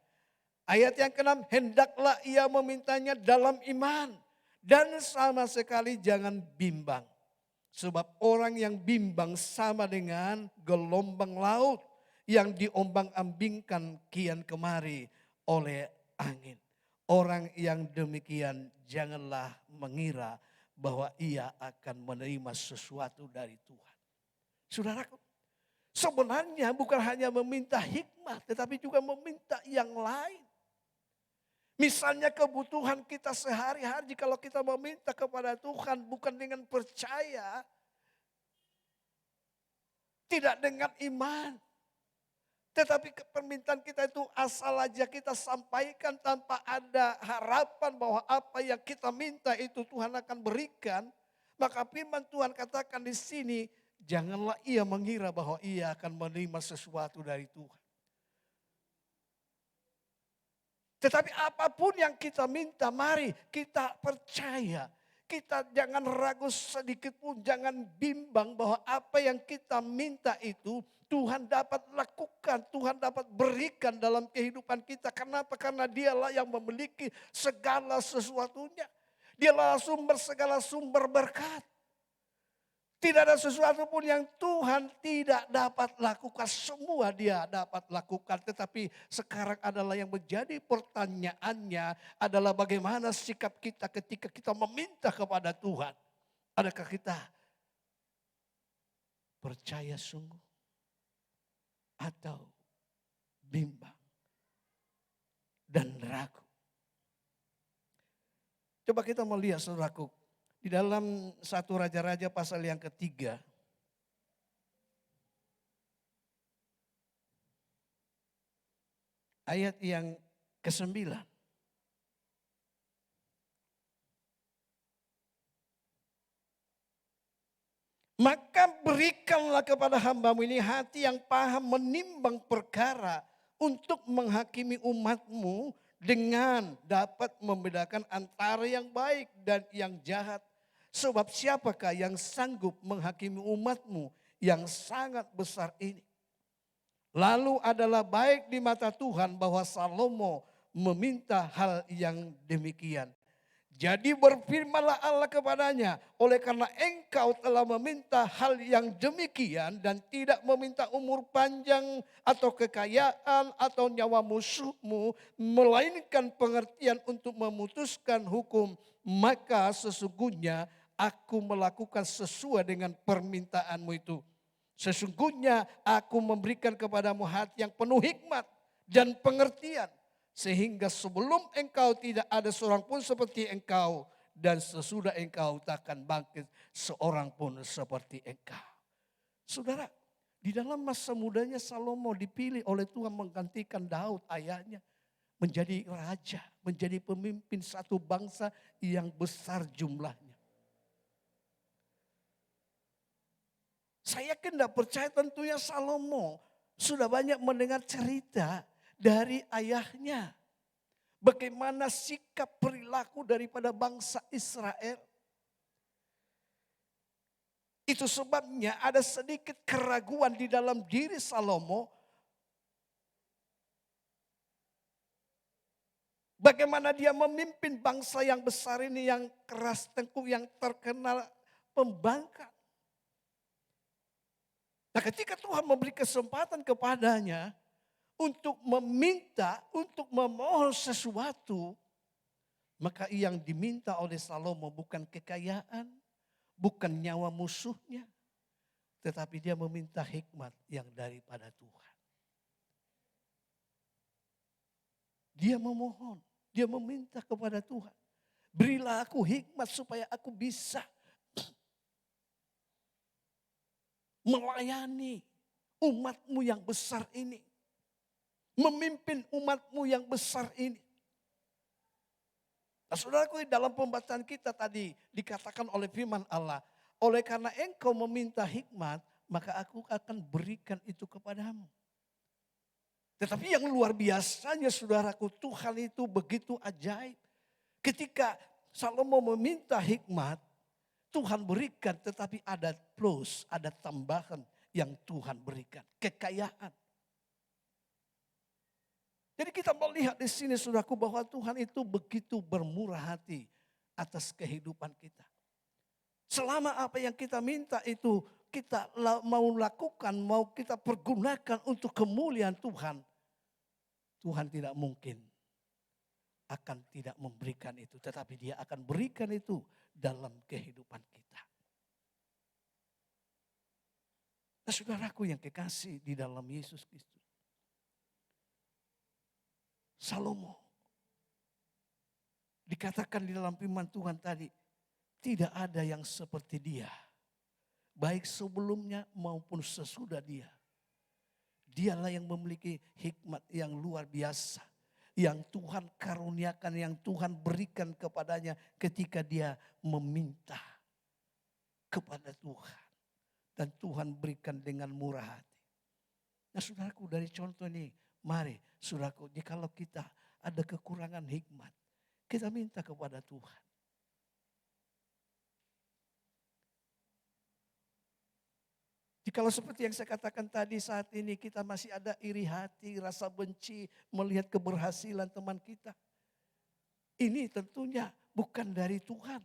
Ayat yang ke-6, hendaklah ia memintanya dalam iman. Dan sama sekali jangan bimbang. Sebab orang yang bimbang sama dengan gelombang laut yang diombang-ambingkan kian kemari oleh angin. Orang yang demikian janganlah mengira bahwa ia akan menerima sesuatu dari Tuhan. Saudaraku, sebenarnya bukan hanya meminta hikmat, tetapi juga meminta yang lain. Misalnya kebutuhan kita sehari-hari, kalau kita meminta kepada Tuhan bukan dengan percaya, tidak dengan iman. Tetapi permintaan kita itu asal aja kita sampaikan tanpa ada harapan bahwa apa yang kita minta itu Tuhan akan berikan. Maka firman Tuhan katakan di sini, janganlah ia mengira bahwa ia akan menerima sesuatu dari Tuhan. Tetapi apapun yang kita minta, mari kita percaya. Kita jangan ragu sedikit pun, jangan bimbang bahwa apa yang kita minta itu Tuhan dapat lakukan, Tuhan dapat berikan dalam kehidupan kita. Kenapa? Karena dialah yang memiliki segala sesuatunya. Dialah sumber segala sumber berkat. Tidak ada sesuatu pun yang Tuhan tidak dapat lakukan. Semua dia dapat lakukan. Tetapi sekarang adalah yang menjadi pertanyaannya adalah bagaimana sikap kita ketika kita meminta kepada Tuhan. Adakah kita percaya sungguh? Atau bimbang dan ragu. Coba kita melihat saudaraku, di dalam 1 Raja-Raja pasal yang ketiga. Ayat yang ke-9. Maka berikanlah kepada hambamu ini hati yang paham menimbang perkara untuk menghakimi umatmu dengan dapat membedakan antara yang baik dan yang jahat. Sebab siapakah yang sanggup menghakimi umatmu yang sangat besar ini? Lalu adalah baik di mata Tuhan bahwa Salomo meminta hal yang demikian. Jadi berfirmanlah Allah kepadanya, oleh karena engkau telah meminta hal yang demikian dan tidak meminta umur panjang atau kekayaan atau nyawa musuhmu, melainkan pengertian untuk memutuskan hukum, maka sesungguhnya aku melakukan sesuai dengan permintaanmu itu. Sesungguhnya aku memberikan kepadamu hati yang penuh hikmat dan pengertian. Sehingga sebelum engkau tidak ada seorang pun seperti engkau. Dan sesudah engkau takkan bangkit seorang pun seperti engkau. Saudara, di dalam masa mudanya Salomo dipilih oleh Tuhan menggantikan Daud ayahnya. Menjadi raja, menjadi pemimpin satu bangsa yang besar jumlahnya. Saya tidak percaya tentunya Salomo sudah banyak mendengar cerita dari ayahnya. Bagaimana sikap perilaku daripada bangsa Israel. Itu sebabnya ada sedikit keraguan di dalam diri Salomo. Bagaimana dia memimpin bangsa yang besar ini, yang keras tengkuk, yang terkenal pembangkang. Nah, ketika Tuhan memberi kesempatan kepadanya untuk meminta, untuk memohon sesuatu, maka yang diminta oleh Salomo bukan kekayaan, bukan nyawa musuhnya, tetapi dia meminta hikmat yang daripada Tuhan. Dia memohon, dia meminta kepada Tuhan. Berilah aku hikmat supaya aku bisa melayani umatmu yang besar ini. Memimpin umatmu yang besar ini. Nah, saudaraku, dalam pembacaan kita tadi dikatakan oleh firman Allah, oleh karena engkau meminta hikmat, maka aku akan berikan itu kepadamu. Tetapi yang luar biasanya saudaraku, Tuhan itu begitu ajaib. Ketika Salomo meminta hikmat, Tuhan berikan, tetapi ada plus, ada tambahan yang Tuhan berikan. Kekayaan. Jadi kita melihat di sini saudaraku bahwa Tuhan itu begitu bermurah hati atas kehidupan kita. Selama apa yang kita minta itu kita mau lakukan, mau kita pergunakan untuk kemuliaan Tuhan. Tuhan tidak mungkin akan tidak memberikan itu. Tetapi dia akan berikan itu dalam kehidupan kita. Nah, saudaraku yang kekasih di dalam Yesus Kristus. Salomo dikatakan di dalam firman Tuhan tadi, tidak ada yang seperti dia, baik sebelumnya maupun sesudah dia. Dialah yang memiliki hikmat yang luar biasa, yang Tuhan karuniakan, yang Tuhan berikan kepadanya ketika dia meminta kepada Tuhan. Dan Tuhan berikan dengan murah hati. Nah, saudaraku, dari contoh ini, mari saudaraku, jikalau kita ada kekurangan hikmat, kita minta kepada Tuhan. Jikalau seperti yang saya katakan tadi, saat ini kita masih ada iri hati, rasa benci, melihat keberhasilan teman kita. Ini tentunya bukan dari Tuhan,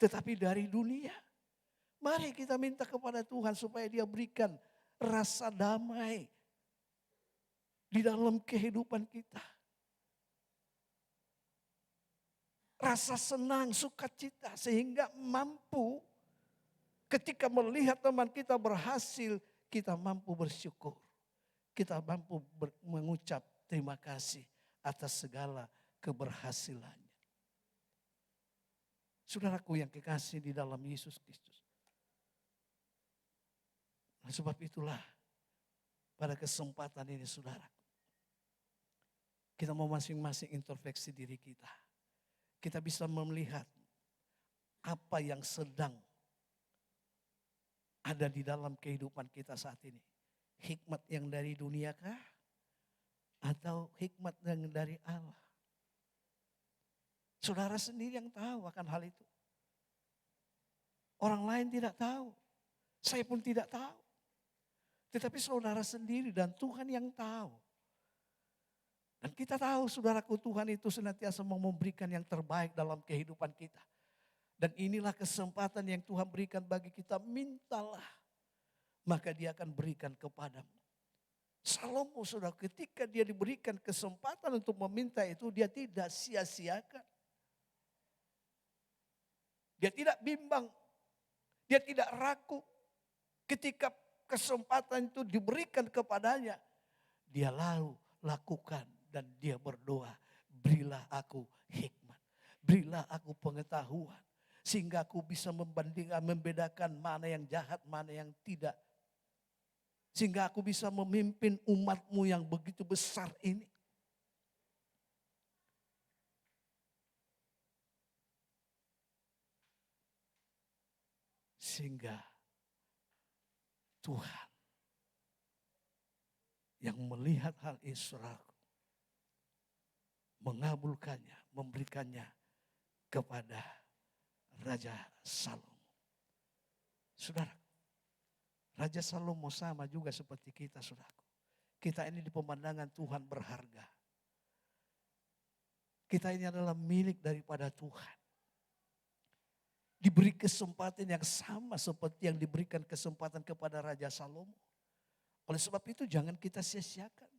tetapi dari dunia. Mari kita minta kepada Tuhan supaya dia berikan rasa damai di dalam kehidupan kita. Rasa senang, sukacita sehingga mampu ketika melihat teman kita berhasil, kita mampu bersyukur. Kita mampu mengucap terima kasih atas segala keberhasilannya. Saudaraku yang kekasih di dalam Yesus Kristus. Nah, sebab itulah pada kesempatan ini saudara, kita mau masing-masing introspeksi diri kita. Kita bisa melihat apa yang sedang ada di dalam kehidupan kita saat ini. Hikmat yang dari dunia kah? Atau hikmat yang dari Allah? Saudara sendiri yang tahu akan hal itu. Orang lain tidak tahu. Saya pun tidak tahu. Tetapi saudara sendiri dan Tuhan yang tahu. Dan kita tahu saudaraku, Tuhan itu senantiasa mau memberikan yang terbaik dalam kehidupan kita. Dan inilah kesempatan yang Tuhan berikan bagi kita, mintalah. Maka dia akan berikan kepadamu. Salomo saudara, ketika dia diberikan kesempatan untuk meminta itu, dia tidak sia-siakan. Dia tidak bimbang, dia tidak ragu. Ketika kesempatan itu diberikan kepadanya, dia lalu lakukan dan dia berdoa, berilah aku hikmat, berilah aku pengetahuan, sehingga aku bisa membandingkan, membedakan mana yang jahat, mana yang tidak. Sehingga aku bisa memimpin umatmu yang begitu besar ini. Sehingga Tuhan yang melihat hal Israel mengabulkannya, memberikannya kepada Raja Salomo. Saudara, Raja Salomo sama juga seperti kita, saudaraku. Kita ini di pemandangan Tuhan berharga. Kita ini adalah milik daripada Tuhan. Diberi kesempatan yang sama seperti yang diberikan kesempatan kepada Raja Salomo. Oleh sebab itu jangan kita sia-siakan.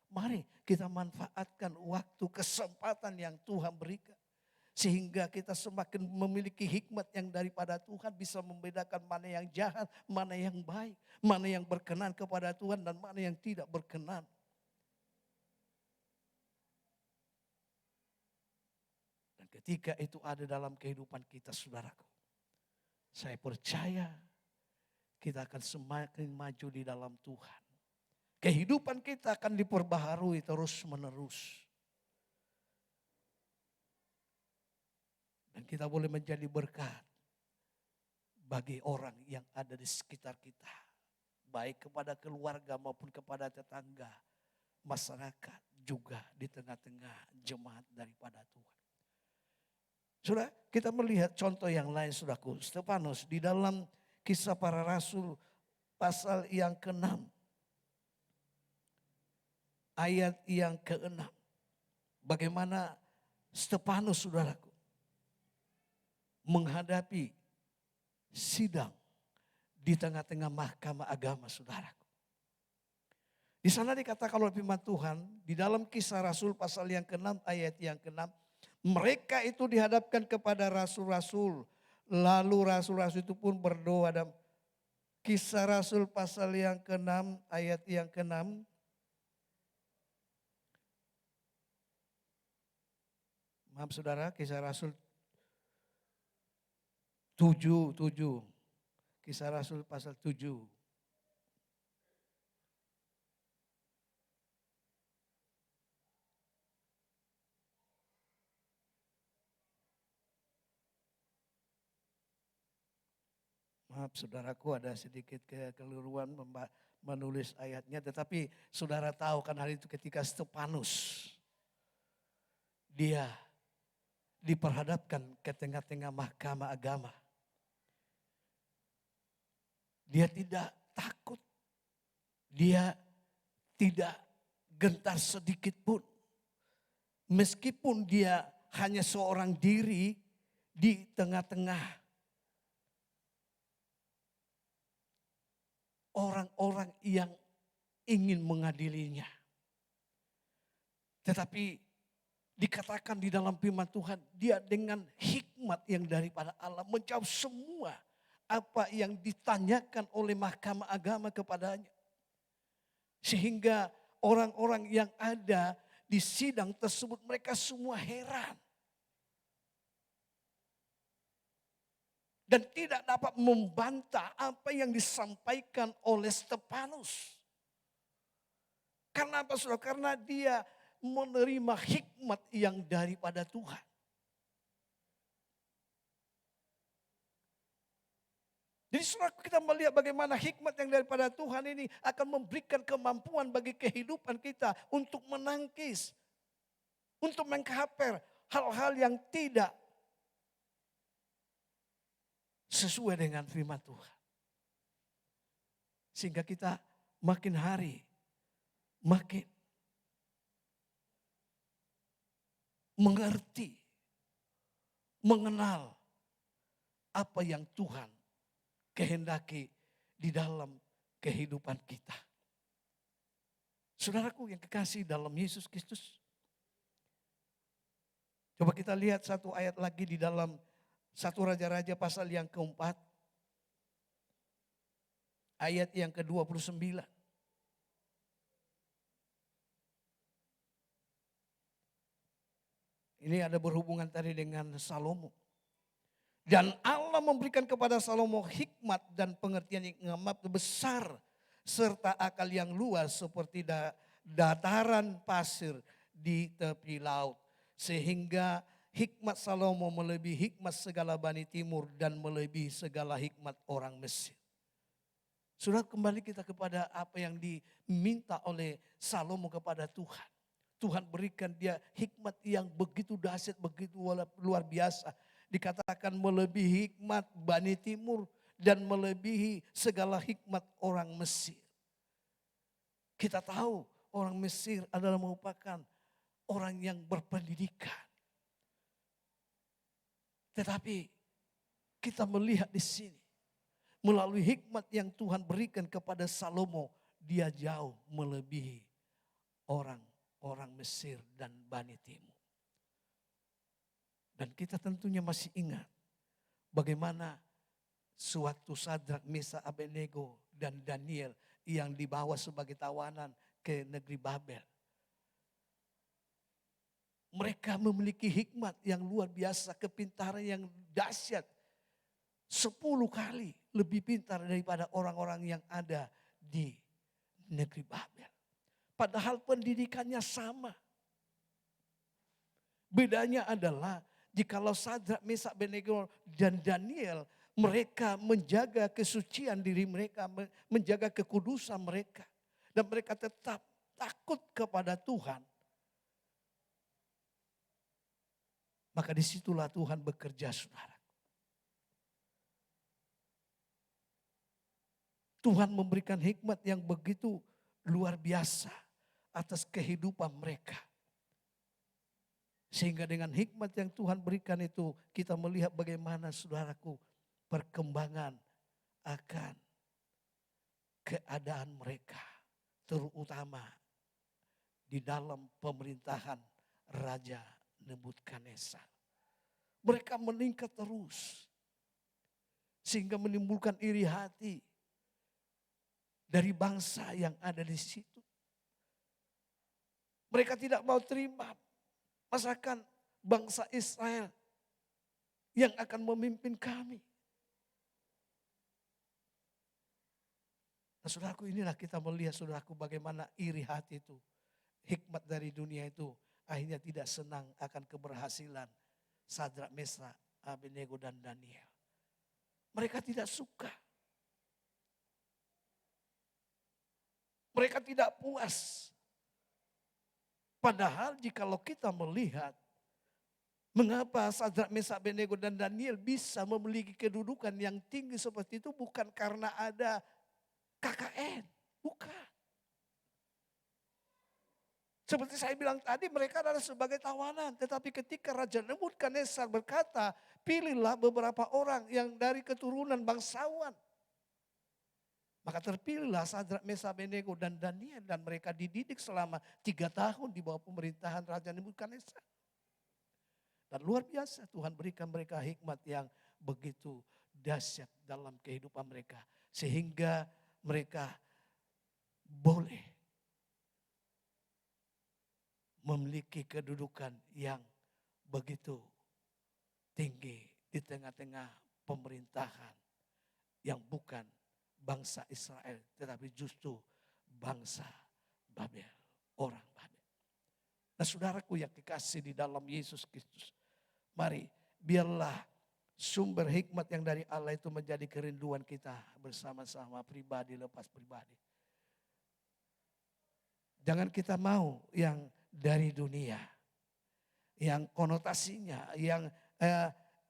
Mari kita manfaatkan waktu kesempatan yang Tuhan berikan. Sehingga kita semakin memiliki hikmat yang daripada Tuhan, bisa membedakan mana yang jahat, mana yang baik, mana yang berkenan kepada Tuhan dan mana yang tidak berkenan. Dan ketika itu ada dalam kehidupan kita, saudaraku, saya percaya kita akan semakin maju di dalam Tuhan. Kehidupan kita akan diperbaharui terus menerus. Dan kita boleh menjadi berkat bagi orang yang ada di sekitar kita. Baik kepada keluarga maupun kepada tetangga, masyarakat, juga di tengah-tengah jemaat daripada Tuhan. Sudah, kita melihat contoh yang lain, saudaraku. Stefanus di dalam Kisah Para Rasul pasal yang ke-6. Ayat yang ke-6. Bagaimana Stefanus, saudaraku, menghadapi sidang di tengah-tengah mahkamah agama, saudaraku. Di sana dikatakan oleh firman Tuhan, di dalam Kisah Rasul pasal yang ke-6 ayat yang ke-6, mereka itu dihadapkan kepada rasul-rasul, lalu rasul-rasul itu pun berdoa. Dan Kisah Rasul pasal yang ke-6 ayat yang ke-6, maaf saudara, Kisah Rasul 7. Kisah Rasul pasal 7. Maaf saudaraku, ada sedikit kekeliruan menulis ayatnya. Tetapi saudara tahu kan hal itu ketika Stefanus, dia diperhadapkan ke tengah-tengah mahkamah agama. Dia tidak takut. Dia tidak gentar sedikit pun. Meskipun dia hanya seorang diri di tengah-tengah orang-orang yang ingin mengadilinya. Tetapi dikatakan di dalam firman Tuhan, dia dengan hikmat yang daripada Allah menjawab semua apa yang ditanyakan oleh mahkamah agama kepadanya. Sehingga orang-orang yang ada di sidang tersebut mereka semua heran. Dan tidak dapat membantah apa yang disampaikan oleh Stefanus. Karena apa saudara? Karena dia menerima hikmat yang daripada Tuhan. Jadi saudara, kita melihat bagaimana hikmat yang daripada Tuhan ini akan memberikan kemampuan bagi kehidupan kita untuk menangkis, untuk mengkaper hal-hal yang tidak sesuai dengan firman Tuhan. Sehingga kita makin hari, makin mengerti, mengenal apa yang Tuhan kehendaki di dalam kehidupan kita. Saudaraku yang kekasih dalam Yesus Kristus. Coba kita lihat satu ayat lagi di dalam 1 Raja-Raja pasal yang keempat. Ayat yang ke-29. Ini ada berhubungan tadi dengan Salomo. Dan Allah memberikan kepada Salomo hikmat dan pengertian yang amat besar. Serta akal yang luas seperti dataran pasir di tepi laut. Sehingga hikmat Salomo melebihi hikmat segala Bani Timur dan melebihi segala hikmat orang Mesir. Sudah kembali kita kepada apa yang diminta oleh Salomo kepada Tuhan. Tuhan berikan dia hikmat yang begitu dahsyat, begitu luar biasa. Dikatakan melebihi hikmat Bani Timur dan melebihi segala hikmat orang Mesir. Kita tahu orang Mesir adalah merupakan orang yang berpendidikan. Tetapi kita melihat di sini, melalui hikmat yang Tuhan berikan kepada Salomo, dia jauh melebihi orang Mesir dan Bani Timur. Dan kita tentunya masih ingat bagaimana suatu Sadrak, Mesak, Abednego dan Daniel yang dibawa sebagai tawanan ke negeri Babel. Mereka memiliki hikmat yang luar biasa, kepintaran yang dahsyat. 10 kali lebih pintar daripada orang-orang yang ada di negeri Babel. Padahal pendidikannya sama. Bedanya adalah jikalau Sadrak, Mesak, Abednego dan Daniel, mereka menjaga kesucian diri mereka, menjaga kekudusan mereka. Dan mereka tetap takut kepada Tuhan. Maka disitulah Tuhan bekerja, saudara. Tuhan memberikan hikmat yang begitu luar biasa atas kehidupan mereka. Sehingga dengan hikmat yang Tuhan berikan itu, kita melihat bagaimana, saudaraku, perkembangan akan keadaan mereka. Terutama di dalam pemerintahan Raja Nebukadnezar. Mereka meningkat terus. Sehingga menimbulkan iri hati dari bangsa yang ada di situ. Mereka tidak mau terima. Masakan bangsa Israel yang akan memimpin kami. Nah, saudaraku, inilah kita melihat, saudaraku, bagaimana iri hati itu. Hikmat dari dunia itu akhirnya tidak senang akan keberhasilan Sadrak, Mesak, Abednego dan Daniel. Mereka tidak suka. Mereka tidak puas. Padahal jikalau kita melihat mengapa Sadrak, Mesak, Abednego dan Daniel bisa memiliki kedudukan yang tinggi seperti itu, bukan karena ada KKN, bukan. Seperti saya bilang tadi, mereka adalah sebagai tawanan. Tetapi ketika Raja Nebukadnezar berkata, pilihlah beberapa orang yang dari keturunan bangsawan. Maka terpilihlah Sadrak, Mesak, Abednego dan Daniel, dan mereka dididik selama 3 tahun di bawah pemerintahan Raja Nebukadnezar. Dan luar biasa Tuhan berikan mereka hikmat yang begitu dahsyat dalam kehidupan mereka. Sehingga mereka boleh memiliki kedudukan yang begitu tinggi di tengah-tengah pemerintahan yang bukan bangsa Israel, tetapi justru bangsa Babel, orang Babel. Nah, saudaraku yang dikasih di dalam Yesus Kristus, mari biarlah sumber hikmat yang dari Allah itu menjadi kerinduan kita bersama-sama, pribadi lepas pribadi. Jangan kita mau yang dari dunia, yang konotasinya, yang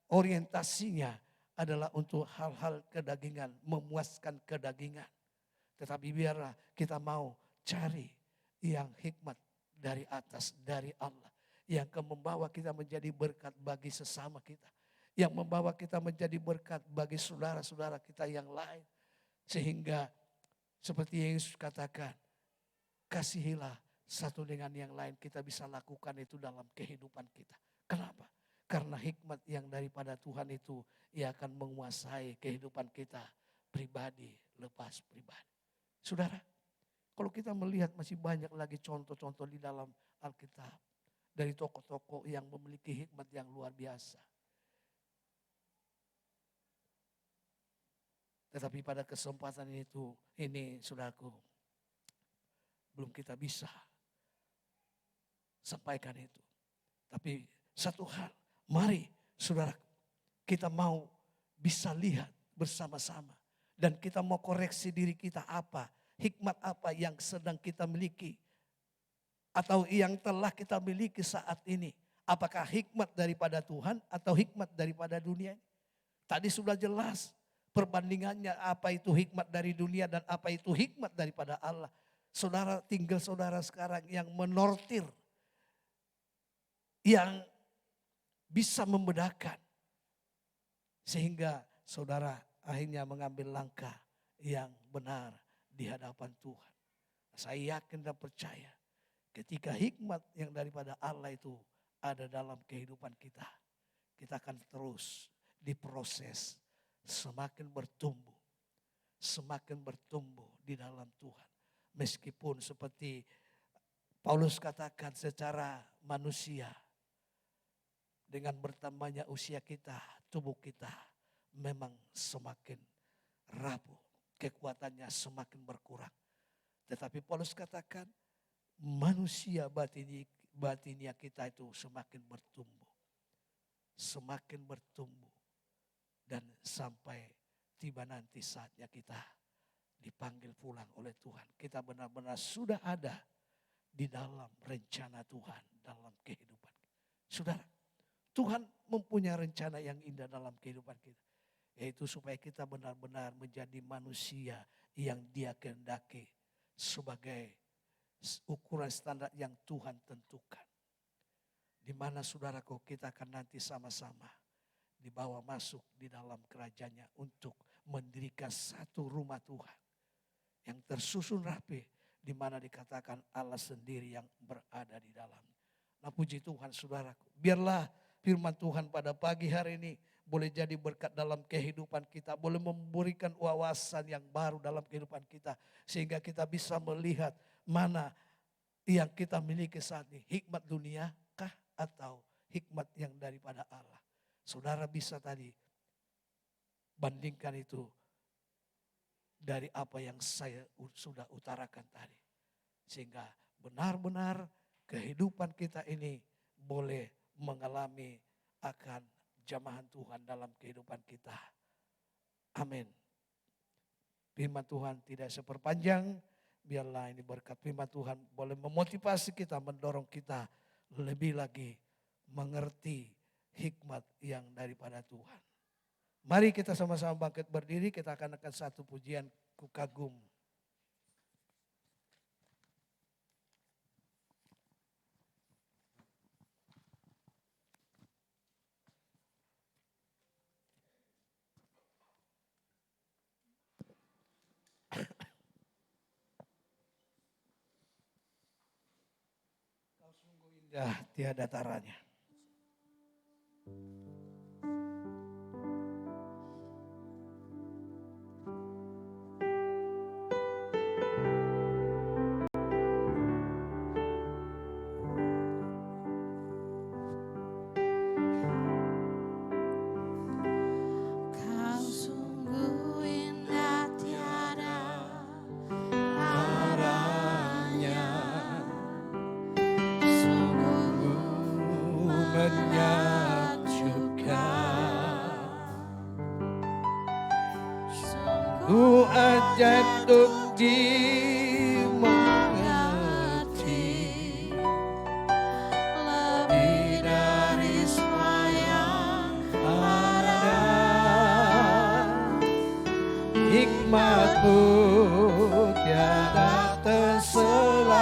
orientasinya adalah untuk hal-hal kedagingan, memuaskan kedagingan. Tetapi biarlah kita mau cari yang hikmat dari atas, dari Allah. Yang akan membawa kita menjadi berkat bagi sesama kita. Yang membawa kita menjadi berkat bagi saudara-saudara kita yang lain. Sehingga seperti yang Yesus katakan, kasihilah satu dengan yang lain, kita bisa lakukan itu dalam kehidupan kita. Kenapa? Karena hikmat yang daripada Tuhan itu, ia akan menguasai kehidupan kita pribadi lepas pribadi. Saudara, kalau kita melihat masih banyak lagi contoh-contoh di dalam Alkitab. Dari tokoh-tokoh yang memiliki hikmat yang luar biasa. Tetapi pada kesempatan ini saudaraku, belum kita bisa sampaikan itu. Tapi satu hal, mari saudara, kita mau bisa lihat bersama-sama. Dan kita mau koreksi diri kita apa, hikmat apa yang sedang kita miliki. Atau yang telah kita miliki saat ini. Apakah hikmat daripada Tuhan atau hikmat daripada dunia ini? Tadi sudah jelas perbandingannya apa itu hikmat dari dunia dan apa itu hikmat daripada Allah. Saudara, tinggal saudara sekarang yang menortir, yang bisa membedakan. Sehingga saudara akhirnya mengambil langkah yang benar di hadapan Tuhan. Saya yakin dan percaya ketika hikmat yang daripada Allah itu ada dalam kehidupan kita, kita akan terus diproses semakin bertumbuh di dalam Tuhan. Meskipun seperti Paulus katakan secara manusia, dengan bertambahnya usia kita, tubuh kita memang semakin rapuh, kekuatannya semakin berkurang. Tetapi Paulus katakan manusia batinia kita itu semakin bertumbuh. Semakin bertumbuh. Dan sampai tiba nanti saatnya kita dipanggil pulang oleh Tuhan. Kita benar-benar sudah ada di dalam rencana Tuhan dalam kehidupan kita. Saudara, Tuhan mempunyai rencana yang indah dalam kehidupan kita. Yaitu supaya kita benar-benar menjadi manusia yang Dia kehendaki sebagai ukuran standar yang Tuhan tentukan. Di mana saudaraku kita akan nanti sama-sama dibawa masuk di dalam kerajaannya untuk mendirikan satu rumah Tuhan yang tersusun rapi, di mana dikatakan Allah sendiri yang berada di dalamnya. Nah, puji Tuhan saudaraku, biarlah firman Tuhan pada pagi hari ini boleh jadi berkat dalam kehidupan kita, boleh memberikan wawasan yang baru dalam kehidupan kita, sehingga kita bisa melihat mana yang kita miliki saat ini, hikmat dunia kah atau hikmat yang daripada Allah. Saudara bisa tadi bandingkan itu dari apa yang saya sudah utarakan tadi. Sehingga benar-benar kehidupan kita ini boleh mengalami akan jamahan Tuhan dalam kehidupan kita. Amin. Firman Tuhan tidak seperpanjang. Biarlah ini berkat firman Tuhan boleh memotivasi kita, mendorong kita lebih lagi mengerti hikmat yang daripada Tuhan. Mari kita sama-sama bangkit berdiri, kita akan satu pujian Ku Kagum. Kau sungguh indah tiada taranya. Kau sungguh indah tiada Taranya sungguh menyakitkan. sungguh Ku ajak untuk dimengerti lebih dari semua yang ada hikmatmu tiada terselami,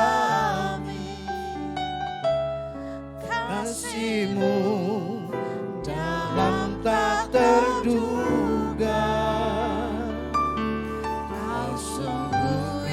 kasihmu dalam tak terduga. Kau sungguh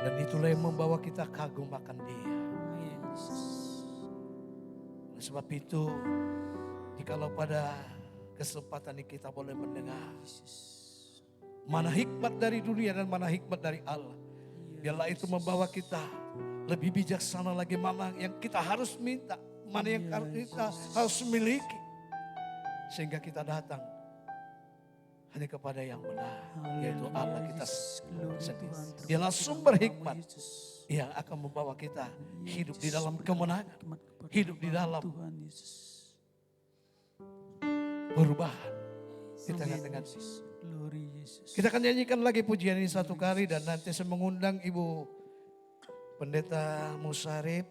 Dan itulah yang membawa kita kagum akan Dia. Oleh sebab itu, jikalau pada kesempatan ini kita boleh mendengar mana hikmat dari dunia dan mana hikmat dari Allah. Biarlah itu membawa kita lebih bijaksana lagi, mana yang kita harus minta, mana yang kita harus miliki. Sehingga kita datang hanya kepada yang benar, yaitu Allah kita sendiri. Dialah sumber hikmat yang akan membawa kita hidup di dalam kemenangan, hidup di dalam perubahan di tengah-tengah. Kita akan nyanyikan lagi pujian ini satu kali dan nanti saya mengundang Ibu Pendeta Musarip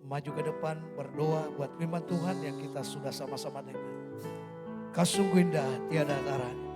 maju ke depan berdoa buat firman Tuhan yang kita sudah sama-sama dengar. Kau sungguh indah tiada taranya.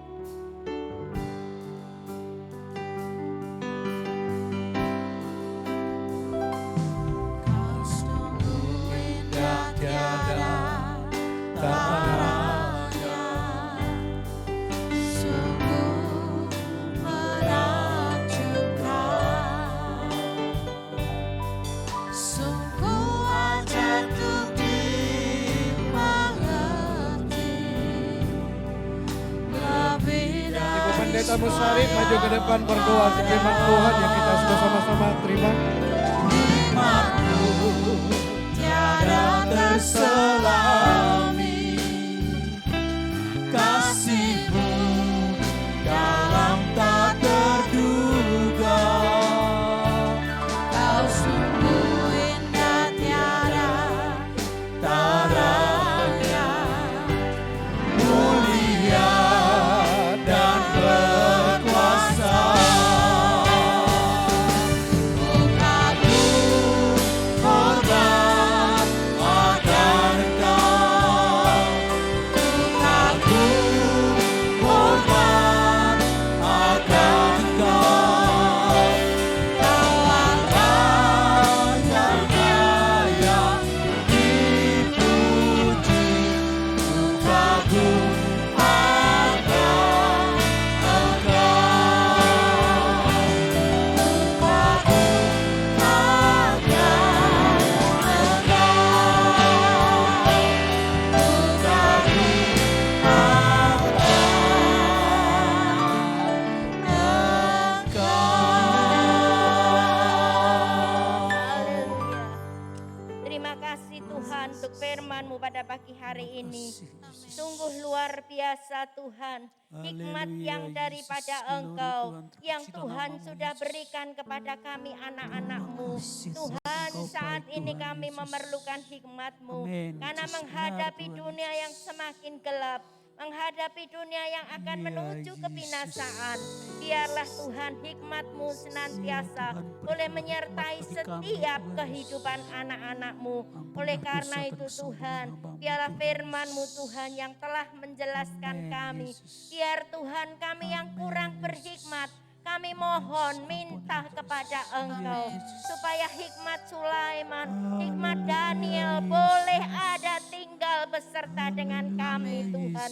Pendeta Musarip maju ke depan berdoa firman Tuhan yang kita sudah sama-sama terima. Tiada terselami, kasih-Mu dalam tak terduga. Kau sungguh indah tiada Taranya mulia dan berkuasa. kagum Hormat akan Engkau, kagum hormat akan Engkau. Kau Allah yang layak dipuji, kagum akan Engkau. Haleluya. Terima kasih Tuhan untuk firman-Mu pada pagi hari ini. Sungguh luar biasa Tuhan. Hikmat yang daripada Engkau. Yang Tuhan sudah berikan kepada kami anak-anak-Mu. Tuhan saat ini kami memerlukan hikmat-Mu. Karena menghadapi dunia yang semakin gelap. Menghadapi dunia yang akan menuju kebinasaan. Biarlah Tuhan hikmat-Mu senantiasa boleh menyertai setiap kehidupan anak-anak-Mu. Oleh karena itu Tuhan, biarlah firman-Mu Tuhan yang telah menjelaskan kami. Biar Tuhan kami yang kurang berhikmat, kami mohon minta kepada Engkau supaya hikmat Sulaiman, hikmat Daniel boleh ada tinggal beserta dengan kami Tuhan.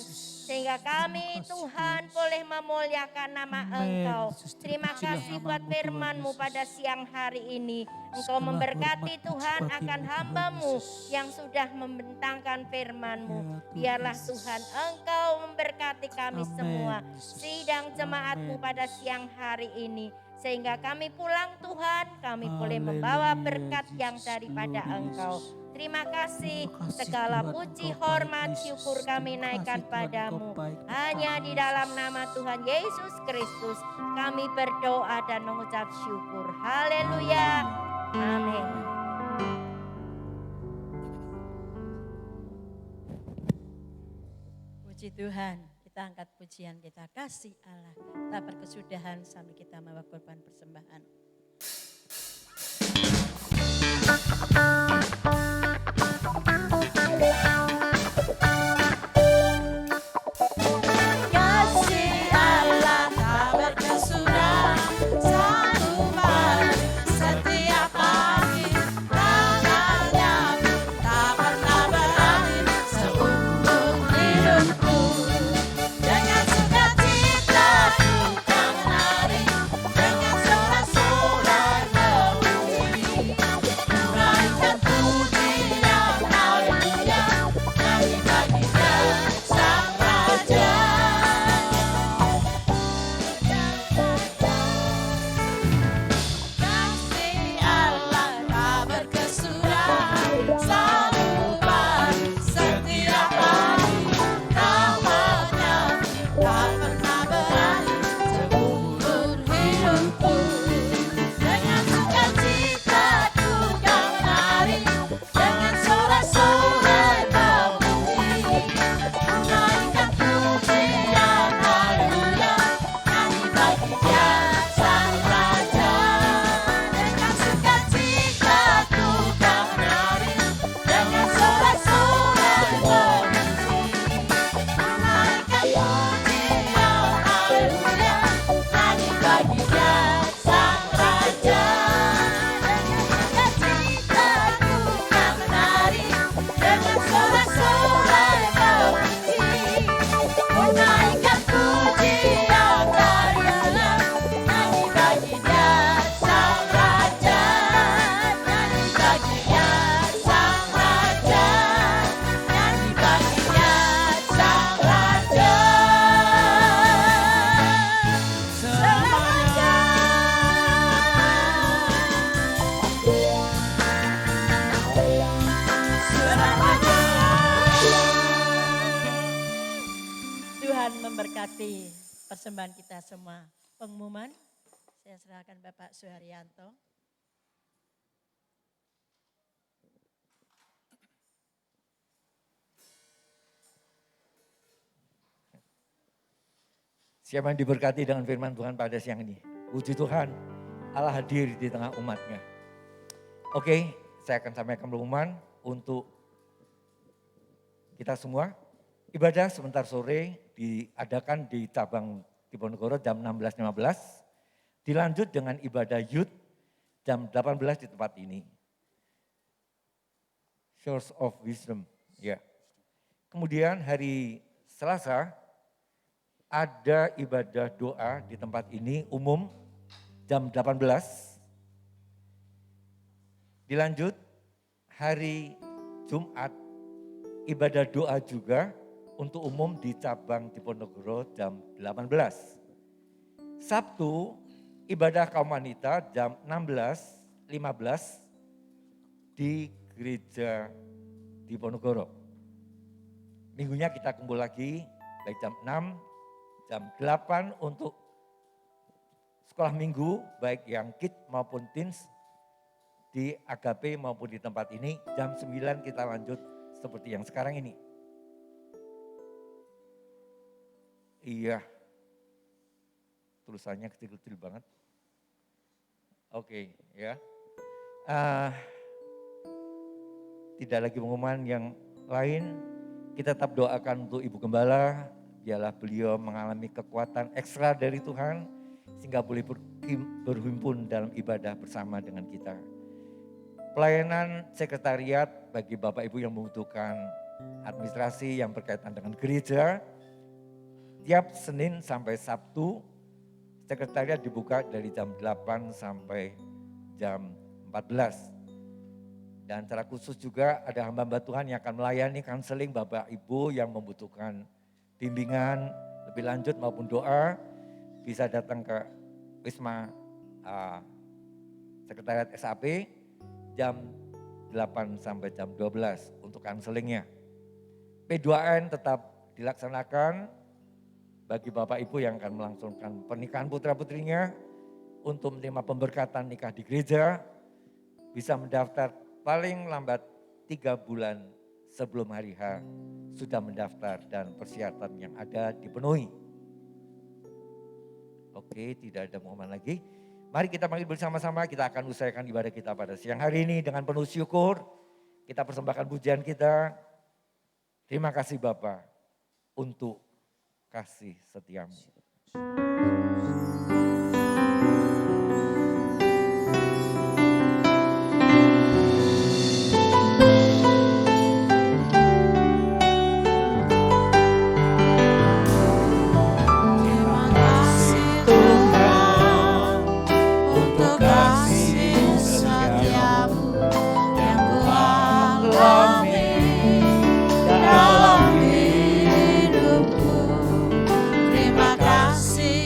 Sehingga kami Tuhan boleh memuliakan nama Engkau. Terima kasih buat firman-Mu pada siang hari ini. Engkau memberkati Tuhan akan hamba-Mu yang sudah membentangkan firman-Mu. Biarlah Tuhan Engkau memberkati kami semua. Sidang jemaat-Mu pada siang hari ini. Sehingga kami pulang Tuhan, kami boleh membawa berkat yang daripada Engkau. Terima kasih, segala puji, hormat, syukur kami naikkan padamu. Hanya di dalam nama Tuhan Yesus Kristus kami berdoa dan mengucap syukur. Haleluya. Amin. Puji Tuhan, kita angkat pujian, kita kasih Allah. Tak berkesudahan sambil kita membawa korban persembahan. kasih Allah tak berkesudahan, selalu baru setiap pagi. Tangannya tak pernah berakhir seumur hidupku. Dengan sukacita ku kan menari, dengan sorak-sorai memberkati persembahan kita semua. Pengumuman, saya serahkan Bapak Suharyanto. Siapa yang diberkati dengan firman Tuhan pada siang ini? Puji Tuhan, Allah hadir di tengah umatnya. Oke, saya akan sampaikan pengumuman untuk kita semua. Ibadah sebentar sore diadakan di cabang Diponegoro jam 16.15. Dilanjut dengan ibadah youth jam 18 di tempat ini. Source of Wisdom, ya. Kemudian hari Selasa, ada ibadah doa di tempat ini umum jam 18. Dilanjut hari Jumat ibadah doa juga untuk umum di cabang Diponegoro jam 18. Sabtu ibadah kaum wanita jam 16.15 di gereja Diponegoro. Minggunya kita kumpul lagi baik jam 6, jam 8 untuk sekolah minggu, baik yang kid maupun teens, di Agape maupun di tempat ini. Jam 9 kita lanjut seperti yang sekarang ini. Iya, tulisannya kecil-kecil banget. Oke, ya. Tidak lagi pengumuman yang lain, kita tetap doakan untuk Ibu Gembala. Biarlah beliau mengalami kekuatan ekstra dari Tuhan sehingga boleh berhimpun dalam ibadah bersama dengan kita. Pelayanan sekretariat bagi Bapak Ibu yang membutuhkan administrasi yang berkaitan dengan gereja, tiap Senin sampai Sabtu sekretariat dibuka dari jam 8 sampai jam 14. Dan secara khusus juga ada hamba-hamba Tuhan yang akan melayani konseling Bapak Ibu yang membutuhkan bimbingan lebih lanjut maupun doa, bisa datang ke Wisma Sekretariat SAP jam 8 sampai jam 12 untuk konselingnya. P2N tetap dilaksanakan bagi Bapak Ibu yang akan melangsungkan pernikahan putra-putrinya untuk menerima pemberkatan nikah di gereja, bisa mendaftar paling lambat 3 bulan sebelum hari H sudah mendaftar dan persyaratan yang ada dipenuhi. Oke, tidak ada pengumuman lagi. Mari kita panggil bersama-sama, kita akan usaikan ibadah kita pada siang hari ini dengan penuh syukur. Kita persembahkan pujian kita. Terima kasih Bapa untuk kasih setiamu. Dalam hidupku, terima kasih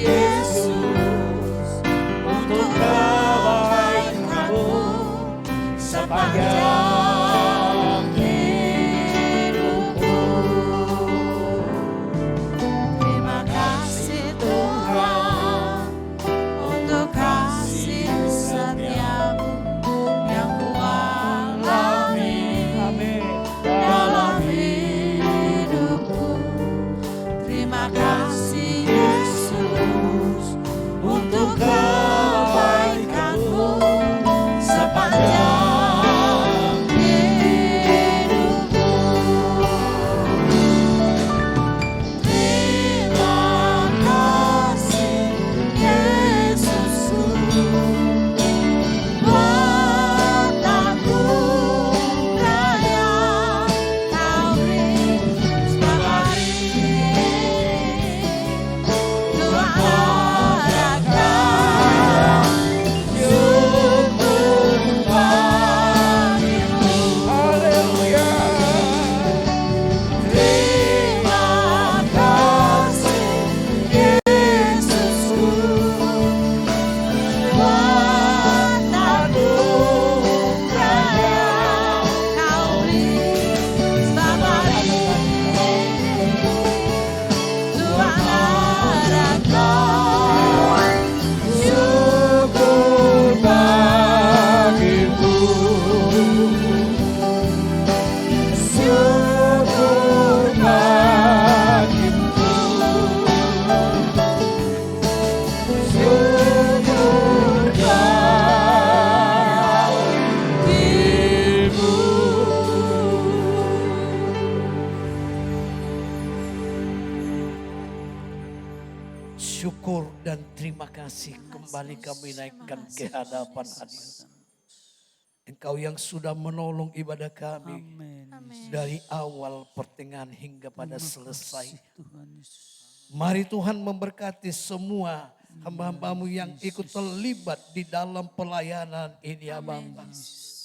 syukur dan terima kasih kembali kami naikkan ke hadapan hadirat. Engkau yang sudah menolong ibadah kami Amin. Amin. dari awal, pertengahan hingga pada selesai. Tuhan Yesus. Mari Tuhan memberkati semua hamba-hambamu yang ikut terlibat di dalam pelayanan ini ya Bapa.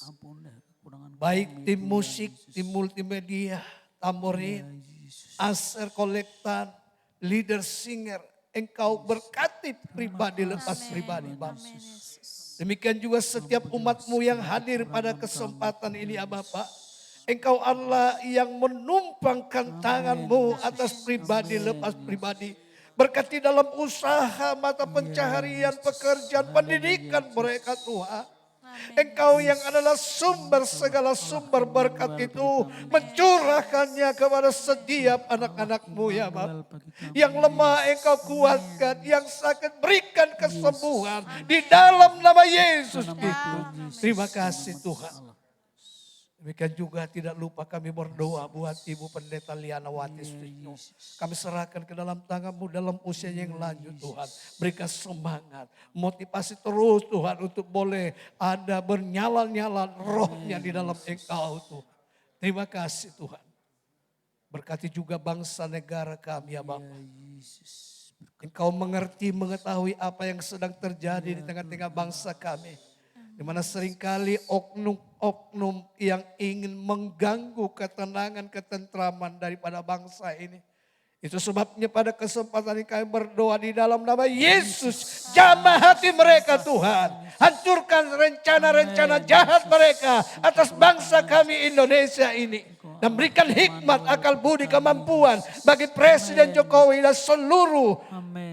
Ampun kekurangan Baik kami, tim Tuhan musik, Yesus. tim multimedia, tamborin, Yesus. aser kolektan, leader singer. Engkau berkati pribadi lepas pribadi Bapa. Amin, Yesus. Demikian juga setiap umatmu yang hadir pada kesempatan ini ya Bapak. Engkau Allah yang menumpangkan tanganmu atas pribadi lepas pribadi. Berkati dalam usaha, mata pencaharian, pekerjaan, pendidikan mereka Tuhan. Engkau yang adalah sumber segala sumber berkat itu mencurahkannya kepada setiap anak-anakmu ya Bapak. Yang lemah engkau kuatkan, yang sakit berikan kesembuhan di dalam nama Yesus Kristus. Terima kasih Tuhan. Demikian juga tidak lupa kami berdoa buat Ibu Pendeta Liana Wati Sutrisno. Kami serahkan ke dalam tangan-Mu dalam usia yang lanjut Tuhan. Berikan semangat, motivasi terus Tuhan untuk boleh ada bernyala-nyala rohnya di dalam Engkau Tuhan. Terima kasih Tuhan. Berkati juga bangsa negara kami ya Bapa. Engkau mengerti, mengetahui apa yang sedang terjadi di tengah-tengah bangsa kami. Di mana seringkali oknum-oknum yang ingin mengganggu ketenangan, ketentraman daripada bangsa ini. Itu sebabnya pada kesempatan ini kami berdoa di dalam nama Yesus. Jamah hati mereka Tuhan. Hancurkan rencana-rencana jahat mereka atas bangsa kami Indonesia ini. Dan berikan hikmat, akal budi, kemampuan bagi Presiden Jokowi dan seluruh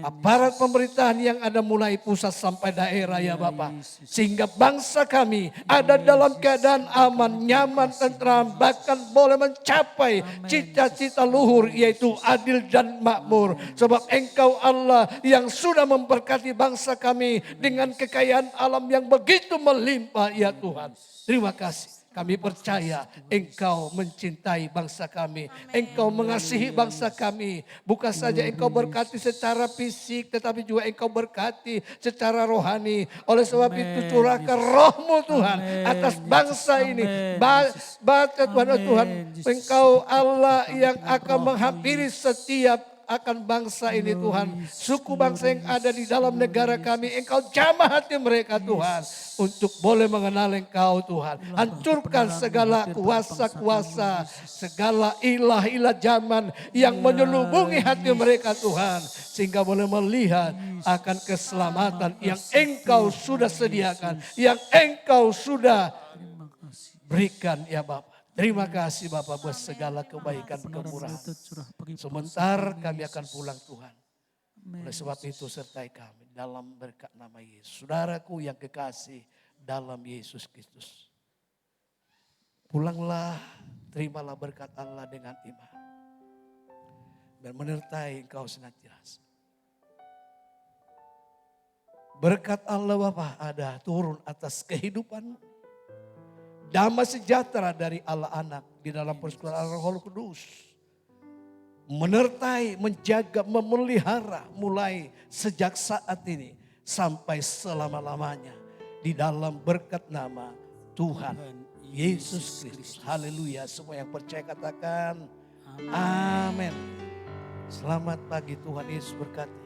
aparat pemerintahan yang ada mulai pusat sampai daerah ya Bapak. Sehingga bangsa kami ada dalam keadaan aman, nyaman, tentram, bahkan boleh mencapai cita-cita luhur yaitu adil dan makmur. Sebab Engkau Allah yang sudah memberkati bangsa kami dengan kekayaan alam yang begitu melimpah ya Tuhan. Terima kasih. Kami percaya Engkau mencintai bangsa kami. Engkau mengasihi bangsa kami. Bukan saja Engkau berkati secara fisik, tetapi juga Engkau berkati secara rohani. Oleh sebab itu curahkan roh-Mu Tuhan atas bangsa ini. Baca Tuhan, oh Tuhan, Engkau Allah yang akan menghampiri setiap akan bangsa ini Tuhan. Suku bangsa yang ada di dalam negara kami. Engkau jamah hati mereka Tuhan. Untuk boleh mengenal Engkau Tuhan. Hancurkan segala kuasa-kuasa. Segala ilah-ilah zaman yang menyelubungi hati mereka Tuhan. Sehingga boleh melihat akan keselamatan yang Engkau sudah sediakan. Yang Engkau sudah berikan ya Bapak. Terima kasih Bapak buat segala kebaikan kemurahan. Sebentar kami akan pulang Tuhan. Oleh sebab itu sertai kami dalam berkat nama Yesus. Saudaraku yang kekasih dalam Yesus Kristus. Pulanglah, terimalah berkat Allah dengan iman. Dan menyertai engkau senantiasa. Berkat Allah Bapa ada turun atas kehidupanmu. Damai sejahtera dari Allah Anak di dalam persekutuan Roh Kudus. Menyertai, menjaga, memelihara mulai sejak saat ini sampai selama-lamanya. Di dalam berkat nama Tuhan Yesus Kristus. Haleluya. Semua yang percaya katakan amin. Selamat pagi, Tuhan Yesus berkati.